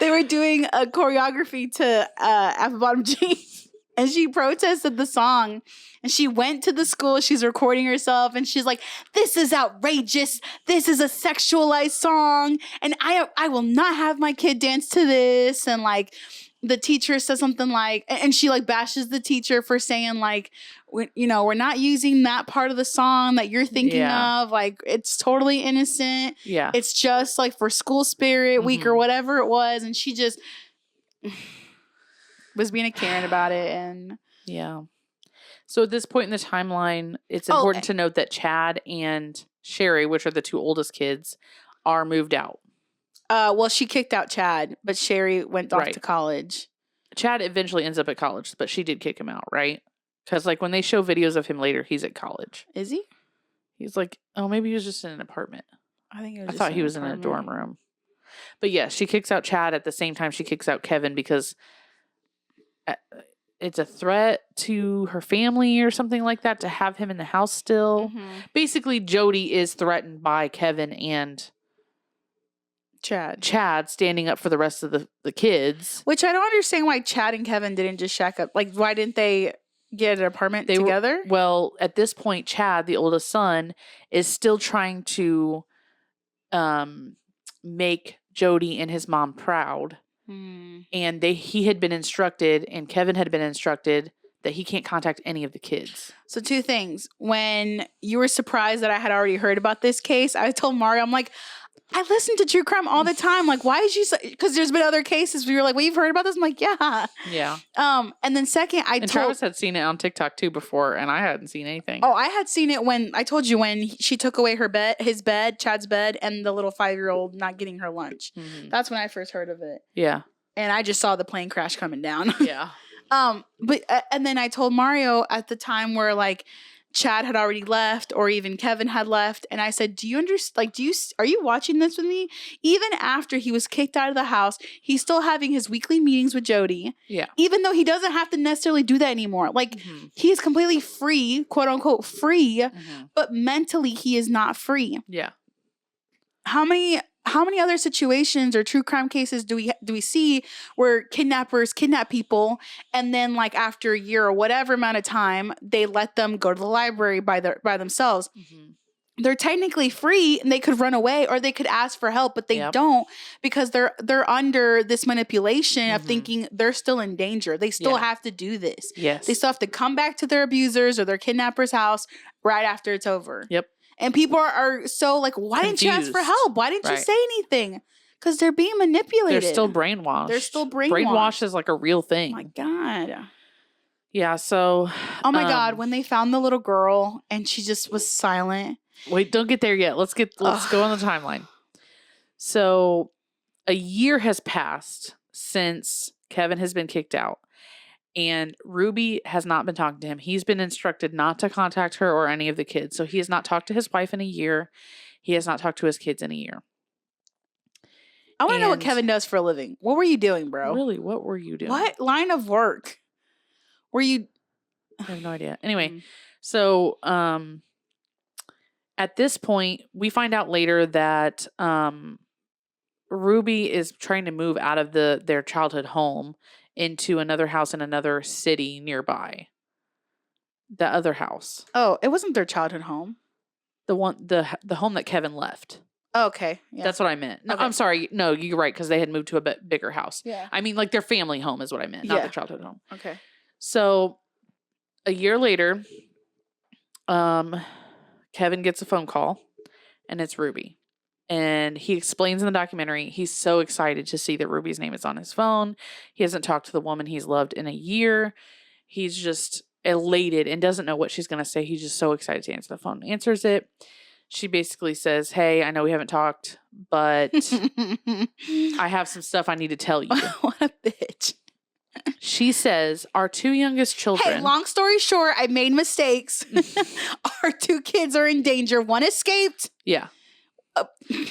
They were doing a choreography to Apple Bottom jeans. and she protested the song. And she went to the school. She's recording herself. And she's like, this is outrageous. This is a sexualized song. And I will not have my kid dance to this. And like the teacher says something like, and she like bashes the teacher for saying like, we're not using that part of the song that you're thinking of. Like, it's totally innocent. Yeah. It's just like for school spirit week or whatever it was. And she just was being a Karen about it. And yeah. So at this point in the timeline, it's important to note that Chad and Sherry, which are the two oldest kids, are moved out. Well, she kicked out Chad, but Sherry went off to college. Chad eventually ends up at college, but she did kick him out, right? Because like when they show videos of him later, he's at college. Is he? He's like, oh, maybe he was just in an apartment. I thought he was in a dorm room. But yeah, she kicks out Chad at the same time she kicks out Kevin because it's a threat to her family or something like that to have him in the house still. Basically, Jodi is threatened by Kevin and Chad standing up for the rest of the kids. Which I don't understand why Chad and Kevin didn't just shack up. Like, why didn't they get an apartment together? Well, at this point, Chad, the oldest son, is still trying to make Jodi and his mom proud. And he had been instructed, and Kevin had been instructed, that he can't contact any of the kids. So 2 things. When you were surprised that I had already heard about this case, I told Mario, I'm like, I listen to true crime all the time. Like, why is you? Because there's been other cases where you're like, well, you've heard about this? I'm like, yeah. Yeah. And then second, Travis had seen it on TikTok too before, and I hadn't seen anything. Oh, I had seen it when I told you when she took away his bed, Chad's bed, and the little 5-year-old not getting her lunch. That's when I first heard of it. Yeah. And I just saw the plane crash coming down. Yeah. But and then I told Mario at the time where like Chad had already left or even Kevin had left. And I said, do you understand? Like, are you watching this with me? Even after he was kicked out of the house, he's still having his weekly meetings with Jodi. Yeah. Even though he doesn't have to necessarily do that anymore. Like, he's completely free, quote unquote free, but mentally he is not free. Yeah. How many other situations or true crime cases do we see where kidnappers kidnap people and then like after a year or whatever amount of time they let them go to the library by themselves? They're technically free and they could run away or they could ask for help, but they don't because they're under this manipulation of thinking they're still in danger. They still have to do this. Yes. They still have to come back to their abusers or their kidnapper's house right after it's over. Yep. And people are so like, why didn't you ask for help? Why didn't you say anything? Because they're being manipulated. They're still brainwashed. Brainwash is like a real thing. Oh my God. Yeah, so. Oh my God, when they found the little girl and she just was silent. Wait, don't get there yet. Let's go on the timeline. So a year has passed since Kevin has been kicked out. And Ruby has not been talking to him. He's been instructed not to contact her or any of the kids. So he has not talked to his wife in a year. He has not talked to his kids in a year. I want to know what Kevin does for a living. What were you doing, bro? Really? What were you doing? What line of work were you? I have no idea. Anyway, so at this point, we find out later that Ruby is trying to move out of their childhood home into another house in another city nearby. The other house. Oh, it wasn't their childhood home. The home that Kevin left. Oh, okay. Yeah. That's what I meant. No, okay. I'm sorry. No, you're right, because they had moved to a bit bigger house. Yeah. I mean, like their family home is what I meant, not their childhood home. Okay. So a year later, Kevin gets a phone call, and it's Ruby. And he explains in the documentary, he's so excited to see that Ruby's name is on his phone. He hasn't talked to the woman he's loved in a year. He's just elated and doesn't know what she's going to say. He's just so excited to answer the phone. Answers it. She basically says, hey, I know we haven't talked, but I have some stuff I need to tell you. What a bitch. She says, our 2 youngest children. Hey, long story short, I made mistakes. Our 2 kids are in danger. One escaped. Yeah.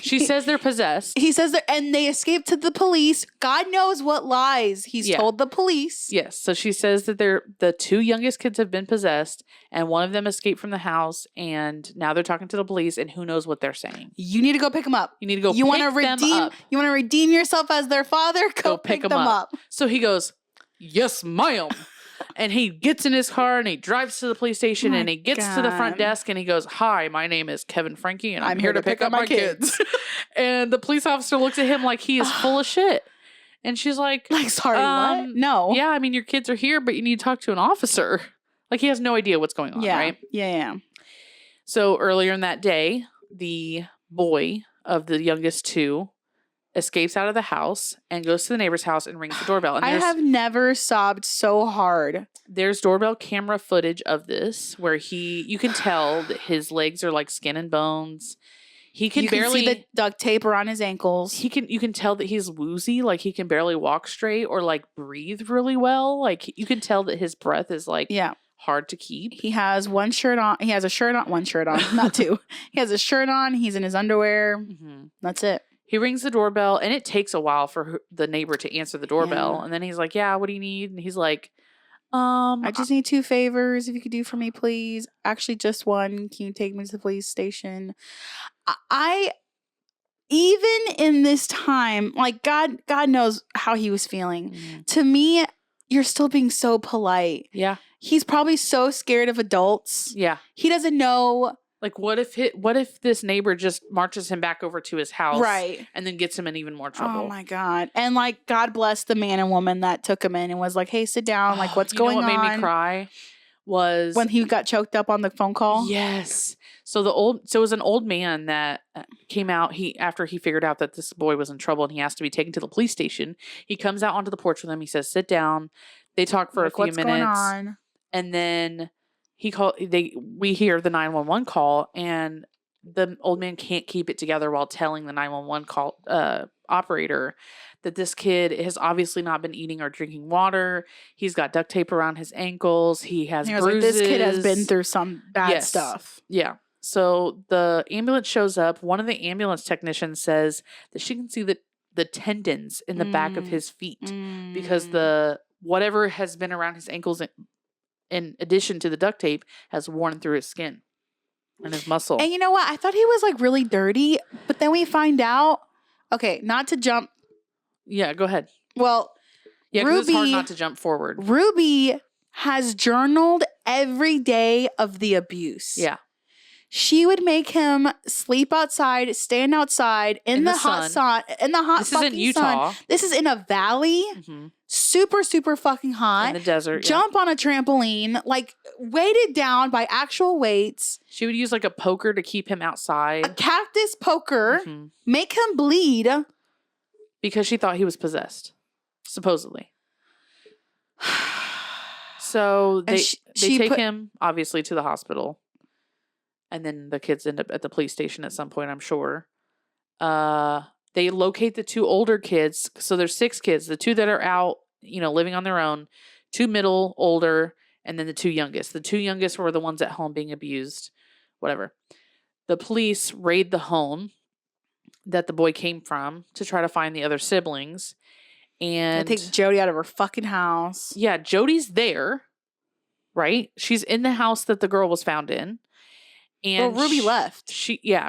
She says they're possessed. He says and they escaped to the police. God knows what lies he's told the police. Yes. So she says that the 2 youngest kids have been possessed and one of them escaped from the house and now they're talking to the police and who knows what they're saying. You need to go pick them up. You need to go you pick them up. You want to redeem yourself as their father? Go pick them up. So he goes, yes, ma'am. And he gets in his car and he drives to the police station and he gets to the front desk and he goes, "Hi, my name is Kevin Franke and I'm here to pick up my kids." And the police officer looks at him like he is full of shit. And she's like, sorry, what? No. Yeah, I mean, your kids are here, but you need to talk to an officer. Like, he has no idea what's going on, right? Yeah. So earlier in that day, the boy of the youngest two escapes out of the house and goes to the neighbor's house and rings the doorbell. And I have never sobbed so hard. There's doorbell camera footage of this where you can tell that his legs are like skin and bones. You can see the duct tape around his ankles. You can tell that he's woozy, like he can barely walk straight or like breathe really well. Like you can tell that his breath is like hard to keep. He has one shirt on. He has a shirt on, not two. He has a shirt on. He's in his underwear. Mm-hmm. That's it. He rings the doorbell and it takes a while for the neighbor to answer the doorbell. And then he's like, "Yeah, what do you need?" And he's like, I just need 2 favors if you could do for me, please. Actually, just one. Can you take me to the police station? I even in this time, like God knows how he was feeling. Mm-hmm. To me, you're still being so polite. Yeah. He's probably so scared of adults. Yeah. He doesn't know. Like, what if this neighbor just marches him back over to his house, right, and then gets him in even more trouble? Oh my God! And like, God bless the man and woman that took him in and was like, "Hey, sit down. Like, what's going on?" What made me cry was when he got choked up on the phone call. Yes. So it was an old man that came out. After he figured out that this boy was in trouble and he has to be taken to the police station. He comes out onto the porch with him. He says, "Sit down." They talk for a few minutes, going on? And then. We hear the 911 call and the old man can't keep it together while telling the 911 call operator that this kid has obviously not been eating or drinking water. He's got duct tape around his ankles. He has bruises. Like, this kid has been through some bad stuff. Yeah. So the ambulance shows up. One of the ambulance technicians says that she can see the tendons in the back of his feet because whatever has been around his ankles in addition to the duct tape, has worn through his skin and his muscle. And you know what? I thought he was like really dirty, but then we find out. Okay, not to jump. Yeah, go ahead. Well, yeah, because it's hard not to jump forward. Ruby has journaled every day of the abuse. Yeah. She would make him sleep outside, stand outside in the hot sun, in the hot fucking sun. This is in Utah. This is in a valley. Mm-hmm. Super, super fucking hot. In the desert. Jump on a trampoline, like weighted down by actual weights. She would use like a poker to keep him outside. A cactus poker. Mm-hmm. Make him bleed. Because she thought he was possessed. Supposedly. So they take him, obviously, to the hospital. And then the kids end up at the police station at some point, I'm sure. They locate the 2 older kids. So there's 6 kids. The 2 that are out, living on their own. 2 middle, older, and then the 2 youngest. The 2 youngest were the ones at home being abused. Whatever. The police raid the home that the boy came from to try to find the other siblings. And they take Jodi out of her fucking house. Yeah, Jodi's there. Right? She's in the house that the girl was found in. And Ruby left.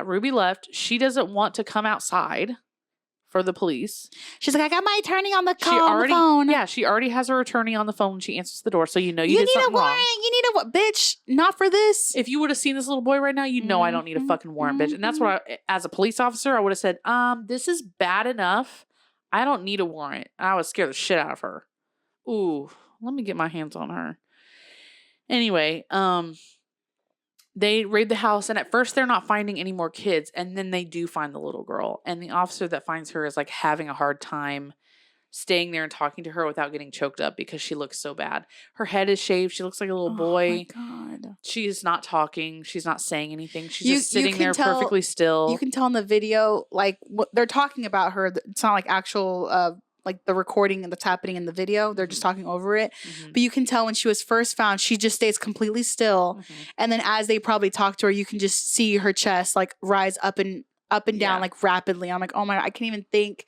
Ruby left. She doesn't want to come outside for the police. She's like, I got my attorney on the phone. Yeah, she already has her attorney on the phone. She answers the door, so you did something wrong. You need a warrant, bitch. Not for this. If you would have seen this little boy right now, I don't need a fucking warrant, bitch. And that's what as a police officer, I would have said, this is bad enough. I don't need a warrant. I would scare the shit out of her. Ooh, let me get my hands on her. Anyway, they raid the house, and at first they're not finding any more kids, and then they do find the little girl. And the officer that finds her is like having a hard time staying there and talking to her without getting choked up because she looks so bad. Her head is shaved. She looks like a little boy. Oh my God. She is not talking. She's not saying anything. She's just sitting there perfectly still. You can tell in the video, like, what they're talking about her. It's not like actual like the recording that's happening in the video. They're just talking over it. Mm-hmm. But you can tell when she was first found, she just stays completely still. Mm-hmm. And then as they probably talk to her, you can just see her chest like rise up and down like rapidly. I'm like, oh my God, I can't even think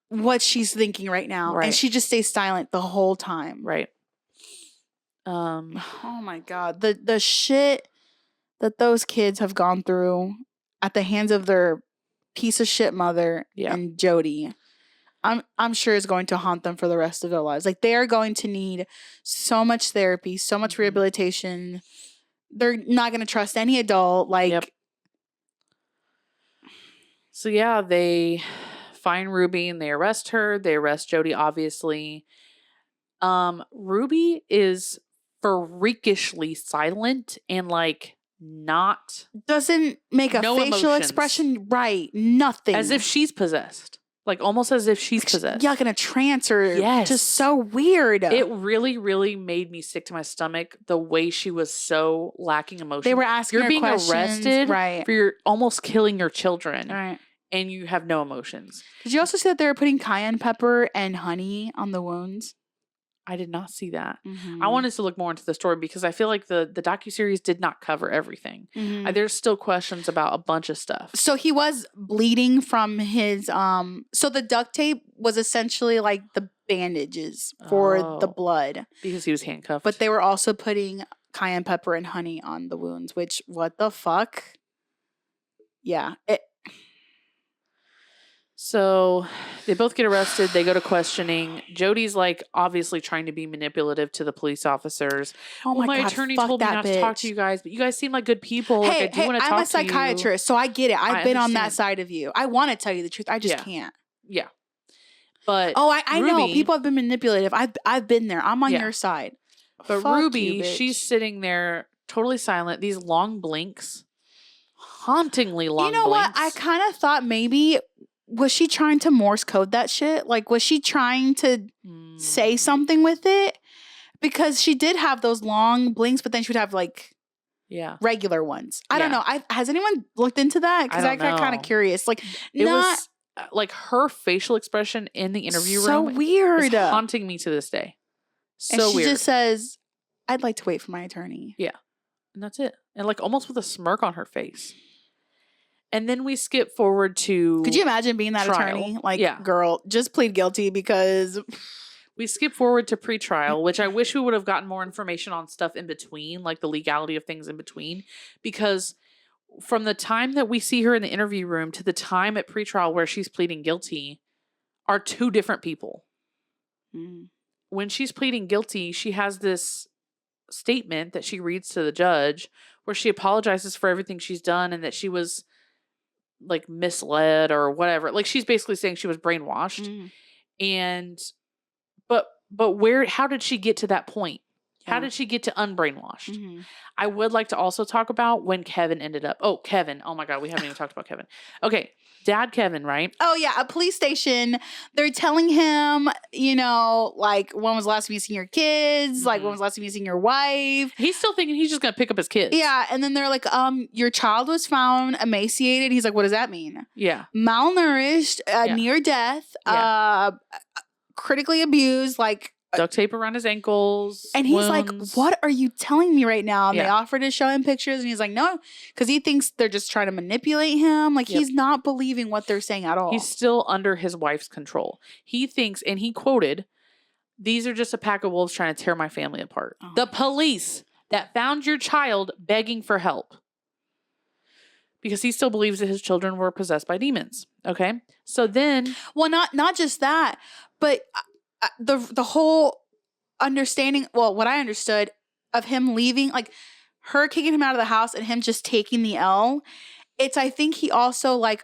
what she's thinking right now. Right. And she just stays silent the whole time. Right. Oh my God. The shit that those kids have gone through at the hands of their piece of shit mother and Jodi. I'm sure is going to haunt them for the rest of their lives. Like, they are going to need so much therapy, so much rehabilitation. They're not going to trust any adult. Like, Yep. So yeah, they find Ruby and they arrest her. They arrest Jodi, obviously. Ruby is freakishly silent and like not doesn't make a no facial emotions. expression, right? Nothing. As if she's possessed. Like almost as if she's possessed. Yeah, like in a trance or Yes. just so weird. It really, really made me sick to my stomach the way she was so lacking emotion. They were asking You're her being questions, arrested right? for you're almost killing your children. Right. And you have no emotions. Did you also see that they were putting cayenne pepper and honey on the wounds? I did not see that. Mm-hmm. I wanted to look more into the story because I feel like the docuseries did not cover everything. Mm-hmm. There's still questions about a bunch of stuff. So he was bleeding from his so the duct tape was essentially like the bandages for the blood. Because he was handcuffed. But they were also putting cayenne pepper and honey on the wounds, which what the fuck? Yeah. So they both get arrested. They go to questioning. Jodi's like obviously trying to be manipulative to the police officers. Oh my God, attorney fuck told me that not bitch. to talk to you guys, but you guys seem like good people. Hey, like, I do want to talk I'm a to you. psychiatrist, so I get it. I've been on that understand. side of you. I want to tell you the truth. I just can't. Yeah. But I know people have been manipulative. I've been there. I'm on your side. But Fuck Ruby, you, bitch. she's sitting there totally silent. These long blinks, hauntingly long. You know blinks. what? I kind of thought maybe was she trying to Morse code that shit? Like, was she trying to say something with it? Because she did have those long blinks, but then she would have like regular ones. I don't know. Has anyone looked into that? Because I got kind of curious. Like, it was like her facial expression in the interview so room. Weird. Is haunting me to this day. So and she weird. just says, "I'd like to wait for my attorney." Yeah, and that's it. And like almost with a smirk on her face. And then we skip forward to. Could you imagine being that trial. attorney? Like, girl, just plead guilty because. We skip forward to pretrial, which I wish we would have gotten more information on stuff in between, like the legality of things in between. Because from the time that we see her in the interview room to the time at pretrial where she's pleading guilty are two different people. Mm. When she's pleading guilty, she has this statement that she reads to the judge where she apologizes for everything she's done and that she was like misled or whatever. Like she's basically saying she was brainwashed. Mm. And but how did she get to that point? Yeah. How did she get to unbrainwashed? Mm-hmm. I would like to also talk about when Kevin ended up. Oh, Kevin. Oh my God. We haven't even talked about Kevin. Okay. Dad Kevin, right? Oh yeah. A police station. They're telling him, like, when was the last time you seen your kids? Mm-hmm. Like, when was the last time you seen your wife? He's still thinking he's just going to pick up his kids. Yeah. And then they're like, your child was found emaciated. He's like, what does that mean? Yeah. Malnourished, near death, critically abused, like duct tape around his ankles. And he's like, what are you telling me right now? And they offered to show him pictures. And he's like, no, because he thinks they're just trying to manipulate him. Like, he's not believing what they're saying at all. He's still under his wife's control. He thinks, and he quoted, "These are just a pack of wolves trying to tear my family apart." Oh. The police that found your child begging for help. Because he still believes that his children were possessed by demons. Okay? So then... Well, not just that, but... the whole understanding, well, what I understood of him leaving, like her kicking him out of the house and him just taking the L, I think he also, like,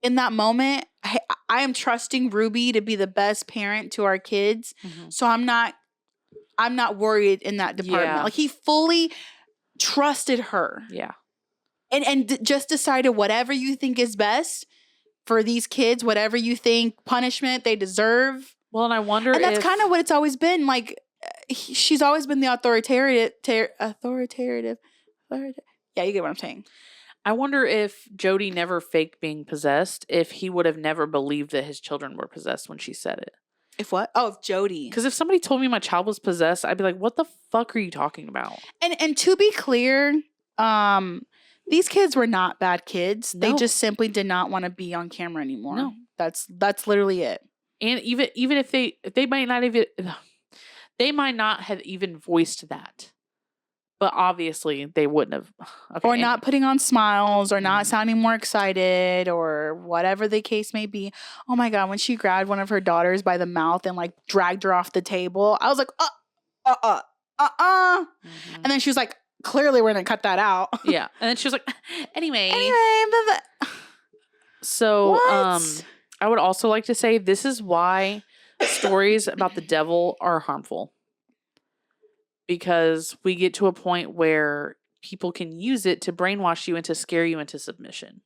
in that moment, I am trusting Ruby to be the best parent to our kids. Mm-hmm. So I'm not worried in that department. Yeah. Like, he fully trusted her. Yeah. And just decided whatever you think is best for these kids, whatever you think punishment they deserve. Well, and I wonder and that's kind of what it's always been. Like, she's always been the authoritative. Yeah, you get what I'm saying. I wonder if Jodi never faked being possessed, if he would have never believed that his children were possessed when she said it. If what? Oh, if Jodi. Because if somebody told me my child was possessed, I'd be like, what the fuck are you talking about? And to be clear, these kids were not bad kids. No. They just simply did not want to be on camera anymore. No. That's literally it. And even if they might not have even voiced that. But obviously they wouldn't have. Okay, or not putting on smiles or not Mhm. sounding more excited or whatever the case may be. Oh my God, when she grabbed one of her daughters by the mouth and like dragged her off the table, I was like, Mhm. And then she was like, clearly we're going to cut that out. Yeah. And then she was like, anyway. Anyway, So, what? I would also like to say this is why stories about the devil are harmful. Because we get to a point where people can use it to brainwash you and to scare you into submission.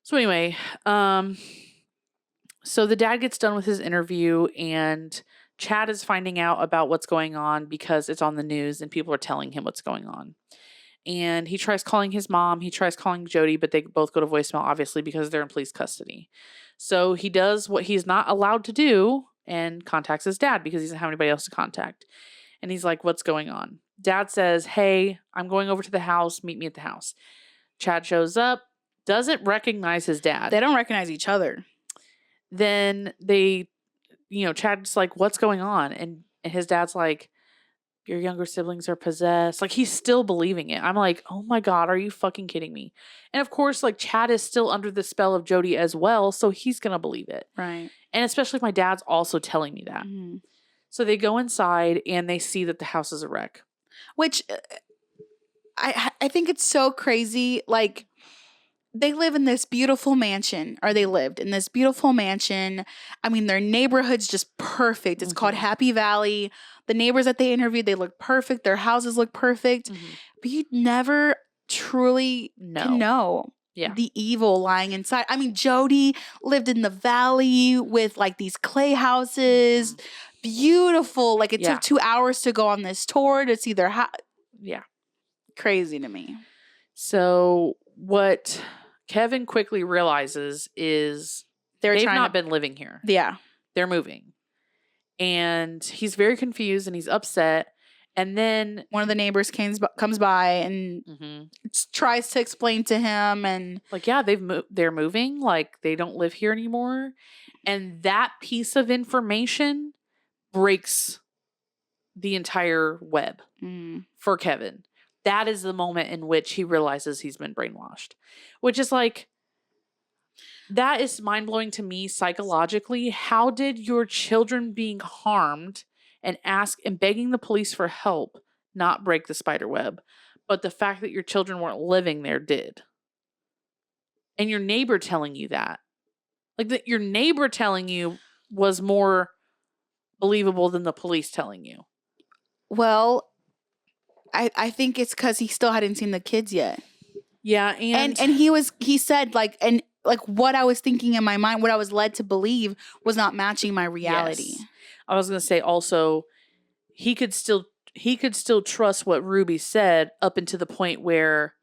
So anyway, so the dad gets done with his interview and Chad is finding out about what's going on because it's on the news and people are telling him what's going on. And he tries calling his mom. He tries calling Jodi, but they both go to voicemail, obviously, because they're in police custody. So he does what he's not allowed to do and contacts his dad because he doesn't have anybody else to contact. And he's like, what's going on? Dad says, hey, I'm going over to the house. Meet me at the house. Chad shows up, doesn't recognize his dad. They don't recognize each other. Then Chad's like, what's going on? And his dad's like, your younger siblings are possessed. Like, he's still believing it. I'm like, oh my God, are you fucking kidding me? And of course, like, Chad is still under the spell of Jodi as well, so he's going to believe it. Right. And especially if my dad's also telling me that. Mm-hmm. So they go inside and they see that the house is a wreck. Which I think it's so crazy. Like, they live in this beautiful mansion, or they lived in this beautiful mansion. I mean, their neighborhood's just perfect. It's called Happy Valley. The neighbors that they interviewed, they look perfect. Their houses look perfect. But you never truly can know the evil lying inside. I mean, Jodi lived in the valley with like these clay houses. Beautiful. Like, it took 2 hours to go on this tour to see their house. Yeah. Crazy to me. So what Kevin quickly realizes is they've not been living here. Yeah. They're moving. And he's very confused and he's upset. And then one of the neighbors comes by and tries to explain to him, and like, yeah, they're moving. Like, they don't live here anymore. And that piece of information breaks the entire web for Kevin. That is the moment in which he realizes he's been brainwashed, which is like, that is mind-blowing to me psychologically. How did your children being harmed and begging the police for help not break the spider web? But the fact that your children weren't living there did. And your neighbor telling you that. Like, that your neighbor telling you was more believable than the police telling you. Well, I think it's because he still hadn't seen the kids yet. Yeah, and he said like what I was thinking in my mind, what I was led to believe was not matching my reality. Yes. I was gonna say also, he could still trust what Ruby said up until the point where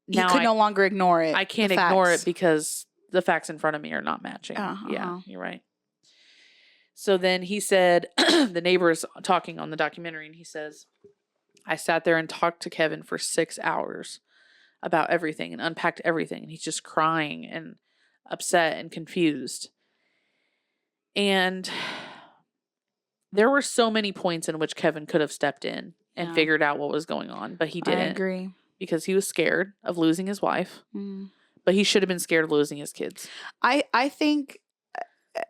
he could no longer ignore it. I can't ignore it because the facts in front of me are not matching. Yeah, you're right. So then he said, the neighbor is talking on the documentary, and he says, I sat there and talked to Kevin for 6 hours about everything and unpacked everything. And he's just crying and upset and confused. And there were so many points in which Kevin could have stepped in and figured out what was going on, but he didn't. I agree. Because he was scared of losing his wife. But he should have been scared of losing his kids. I think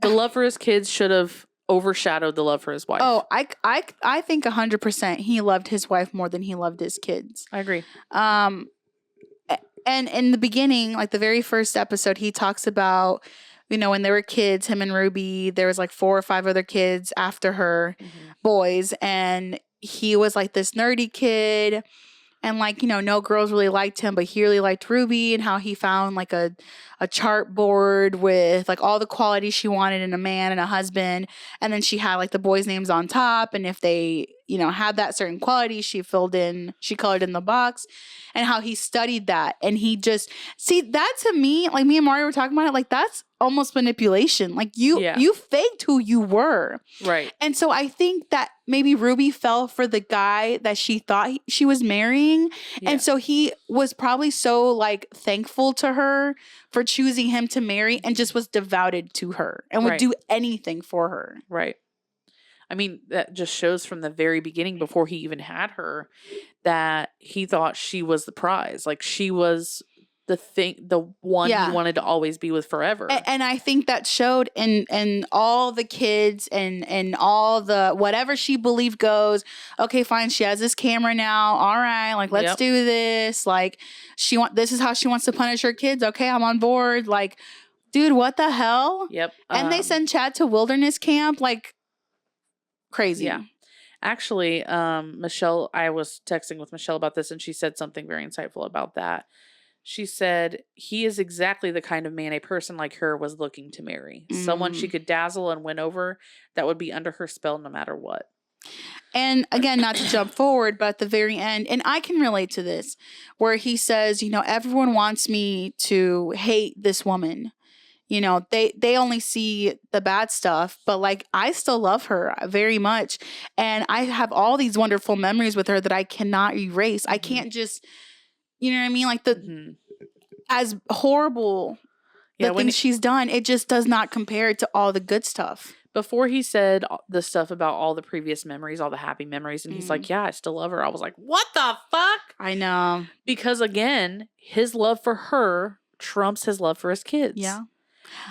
the love for his kids should have overshadowed the love for his wife. Oh, I think 100% he loved his wife more than he loved his kids. I agree. And in the beginning, like the very first episode, he talks about, when they were kids, him and Ruby, there was like 4 or 5 other kids after her, boys, and he was like this nerdy kid. And like, no girls really liked him, but he really liked Ruby, and how he found like a chart board with like all the qualities she wanted in a man and a husband. And then she had like the boys' names on top. And if they, had that certain quality, she colored in the box, and how he studied that. And he just, see, that to me, like me and Mario were talking about it, like that's almost manipulation. Like you faked who you were. Right. And so I think that maybe Ruby fell for the guy that she thought she was marrying. Yeah. And so he was probably so like thankful to her for choosing him to marry, and just was devoted to her and would do anything for her. Right. I mean, that just shows from the very beginning, before he even had her, that he thought she was the prize. Like, she was the one he wanted to always be with forever. And I think that showed in all the kids and all the whatever she believed goes. Okay, fine. She has this camera now. All right, like let's do this. Like this is how she wants to punish her kids. Okay, I'm on board. Like, dude, what the hell? Yep. And they send Chad to wilderness camp. Like, crazy. Yeah. Actually, Michelle, I was texting with Michelle about this, and she said something very insightful about that. She said, he is exactly the kind of man a person like her was looking to marry. Someone she could dazzle and win over, that would be under her spell no matter what. And again, not to jump forward, but at the very end, and I can relate to this, where he says, you know, everyone wants me to hate this woman. You know, they only see the bad stuff, but like, I still love her very much. And I have all these wonderful memories with her that I cannot erase. I can't just, you know what I mean? Like as horrible the things she's done, it just does not compare to all the good stuff. Before he said the stuff about all the previous memories, all the happy memories, and he's like, yeah, I still love her. I was like, what the fuck? I know. Because again, his love for her trumps his love for his kids. Yeah.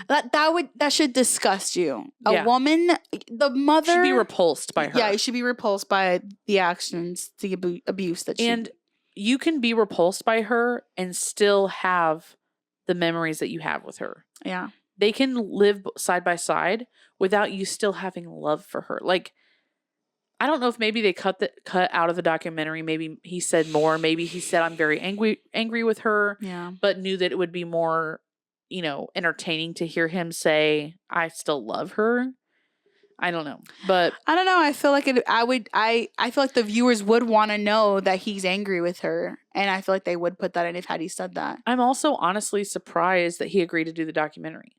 That should disgust you. A woman, the mother should be repulsed by her. Yeah, you should be repulsed by the actions, the abuse that she. And you can be repulsed by her and still have the memories that you have with her. Yeah. They can live side by side without you still having love for her. Like, I don't know if maybe they cut out of the documentary. Maybe he said more. Maybe he said, I'm very angry with her. Yeah. But knew that it would be more, you know, entertaining to hear him say, I still love her. I don't know. But I don't know. I feel like I feel like the viewers would want to know that he's angry with her. And I feel like they would put that in had he said that. I'm also honestly surprised that he agreed to do the documentary.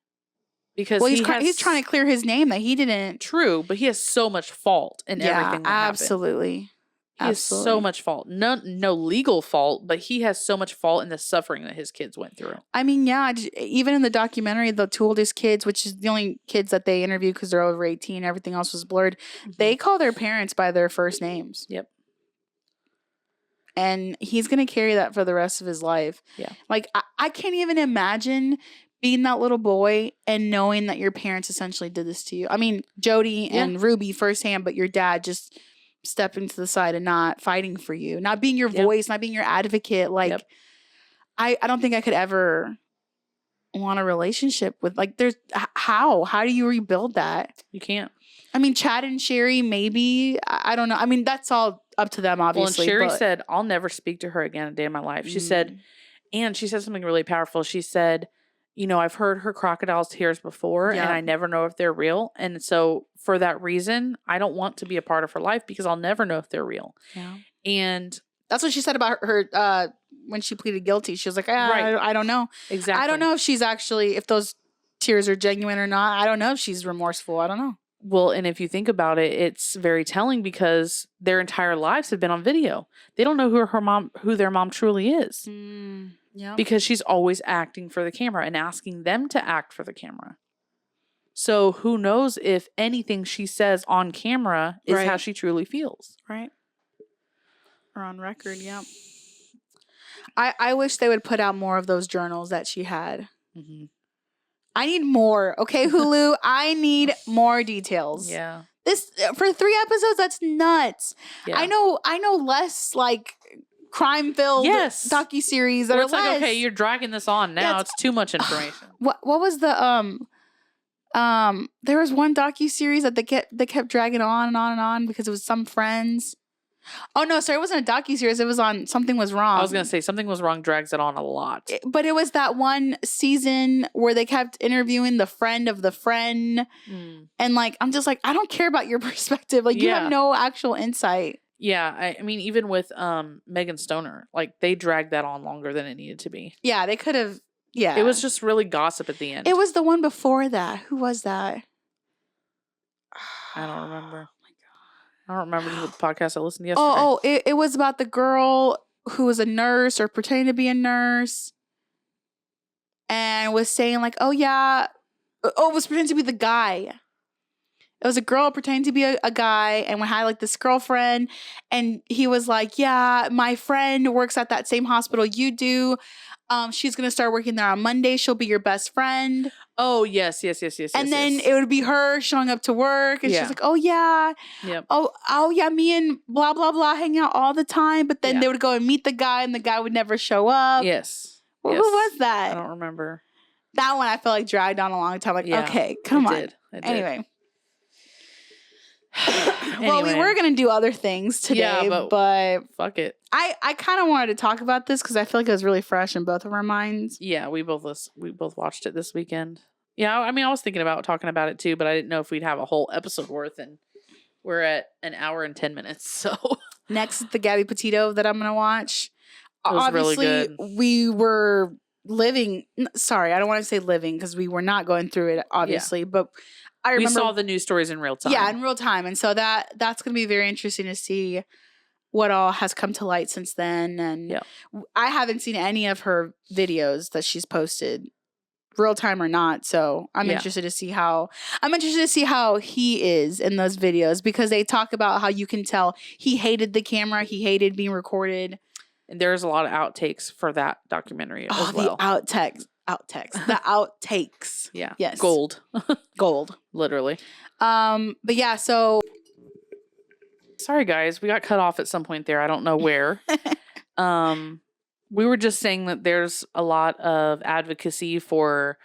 Because he's trying to clear his name that he didn't. True, but he has so much fault in everything that absolutely. He has so much fault. No legal fault, but he has so much fault in the suffering that his kids went through. I mean, yeah, even in the documentary, the two oldest kids, which is the only kids that they interviewed because they're over 18, everything else was blurred, they call their parents by their first names. Yep. And he's going to carry that for the rest of his life. Yeah. Like, I can't even imagine being that little boy and knowing that your parents essentially did this to you. I mean, Jodi and Ruby firsthand, but your dad just stepping to the side and not fighting for you, not being your voice, not being your advocate. Like, I don't think I could ever want a relationship with, like, there's how do you rebuild that? You can't. I mean, Chad and Sherry, maybe. I don't know. I mean, that's all up to them, obviously. Well, and Sherry said, I'll never speak to her again a day in my life. She said, and she said something really powerful. She said, you know, I've heard her crocodile's tears before, and I never know if they're real. And so for that reason, I don't want to be a part of her life because I'll never know if they're real. Yeah. And that's what she said about her when she pleaded guilty. She was like, I don't know. Exactly. I don't know if she's actually, if those tears are genuine or not. I don't know if she's remorseful. I don't know. Well, and if you think about it, it's very telling because their entire lives have been on video. They don't know who their mom truly is. Yeah. Because she's always acting for the camera and asking them to act for the camera. So who knows if anything she says on camera is how she truly feels. Right. Or on record, yeah. I wish they would put out more of those journals that she had. Mm-hmm. I need more. Okay, Hulu, I need more details. Yeah. This for 3 episodes, that's nuts. Yeah. I know less like crime-filled docuseries that are like, less. Okay, you're dragging this on now. Yeah, it's too much information. What was the there was one docuseries that they kept dragging on and on and on because it was some friends. Oh no, sorry, it wasn't a docuseries. It was on Something Was Wrong. I was gonna say Something Was Wrong drags it on a lot. But it was that one season where they kept interviewing the friend of the friend. And like, I'm just like, I don't care about your perspective. Like, you have no actual insight. Yeah, I mean, even with Megan Stoner, like they dragged that on longer than it needed to be. Yeah, they could have. Yeah, it was just really gossip at the end. It was the one before that. Who was that? I don't remember. Oh my god, I don't remember the podcast I listened to yesterday. It was about the girl who was a nurse or pretending to be a nurse, and was saying like, "Oh yeah," it was pretending to be the guy. It was a girl pretending to be a guy, and we had like this girlfriend, and he was like, yeah, my friend works at that same hospital you do. She's going to start working there on Monday. She'll be your best friend. Oh, yes. And then it would be her showing up to work, and she's like, oh, yeah. Yep. Oh, yeah, me and blah, blah, blah hang out all the time. But then they would go and meet the guy, and the guy would never show up. Yes. Well, who was that? I don't remember. That one I felt like dragged on a long time. Like, okay, come on. It did. Anyway. Well, we were going to do other things today, but fuck it. I kind of wanted to talk about this because I feel like it was really fresh in both of our minds. Yeah, we both watched it this weekend. Yeah, I mean, I was thinking about talking about it too, but I didn't know if we'd have a whole episode worth, and we're at an hour and 10 minutes, so. Next is the Gabby Petito that I'm going to watch. It was Obviously, really good. We were living, sorry, I don't want to say living because we were not going through it, obviously, but I remember. We saw the news stories in real time. Yeah, in real time. And so that's going to be very interesting to see what all has come to light since then. And I haven't seen any of her videos that she's posted, real time or not. So I'm interested to see how he is in those videos, because they talk about how you can tell he hated the camera, he hated being recorded. And there's a lot of outtakes for that documentary as well. The outtakes. The outtakes. Yeah. Yes. Gold. Literally. But yeah, so sorry guys, we got cut off at some point there. I don't know where. We were just saying that there's a lot of advocacy for,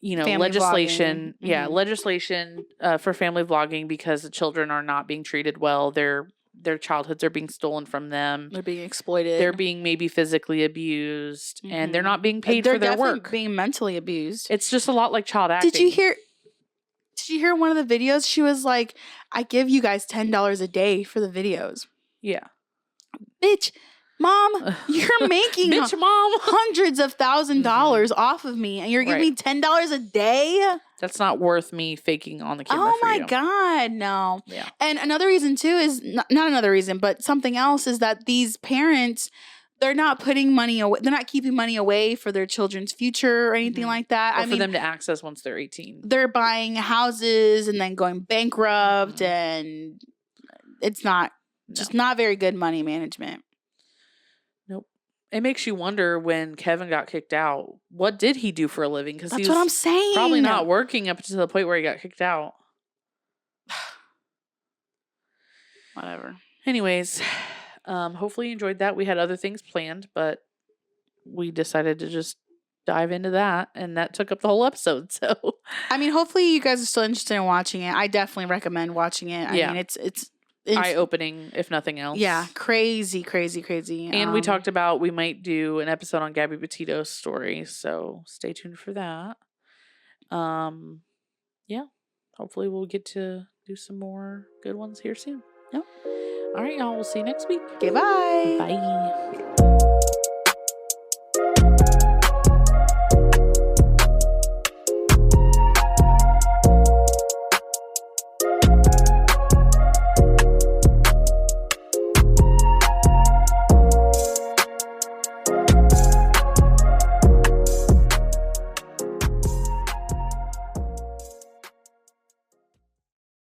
family legislation. Vlogging. Yeah, legislation for family vlogging, because the children are not being treated well. Their childhoods are being stolen from them. They're being exploited. They're being maybe physically abused, and they're not being paid for their work. Being mentally abused. It's just a lot like child acting. Did you hear one of the videos? She was like, I give you guys $10 a day for the videos. Yeah. Bitch, mom, you're making Bitch, mom. hundreds of $1,000s off of me, and you're giving me $10 a day? That's not worth me faking on the camera. Oh my God, no. Yeah. And another reason too is not another reason, but something else is that these parents, they're not putting money away. They're not keeping money away for their children's future or anything like that. Or for them to access once they're 18. They're buying houses and then going bankrupt, and it's not very good money management. Nope. It makes you wonder, when Kevin got kicked out, what did he do for a living? Because that's what I'm saying. Probably not working up to the point where he got kicked out. Whatever. Anyways, hopefully you enjoyed that. We had other things planned, but we decided to just dive into that, and that took up the whole episode. So, I mean, hopefully you guys are still interested in watching it. I definitely recommend watching it. I mean, it's eye-opening, if nothing else. Yeah, crazy. And we talked about we might do an episode on Gabby Petito's story, so stay tuned for that. Yeah, hopefully we'll get to do some more good ones here soon. Yep. All right, y'all. We'll see you next week. Okay, bye. Bye.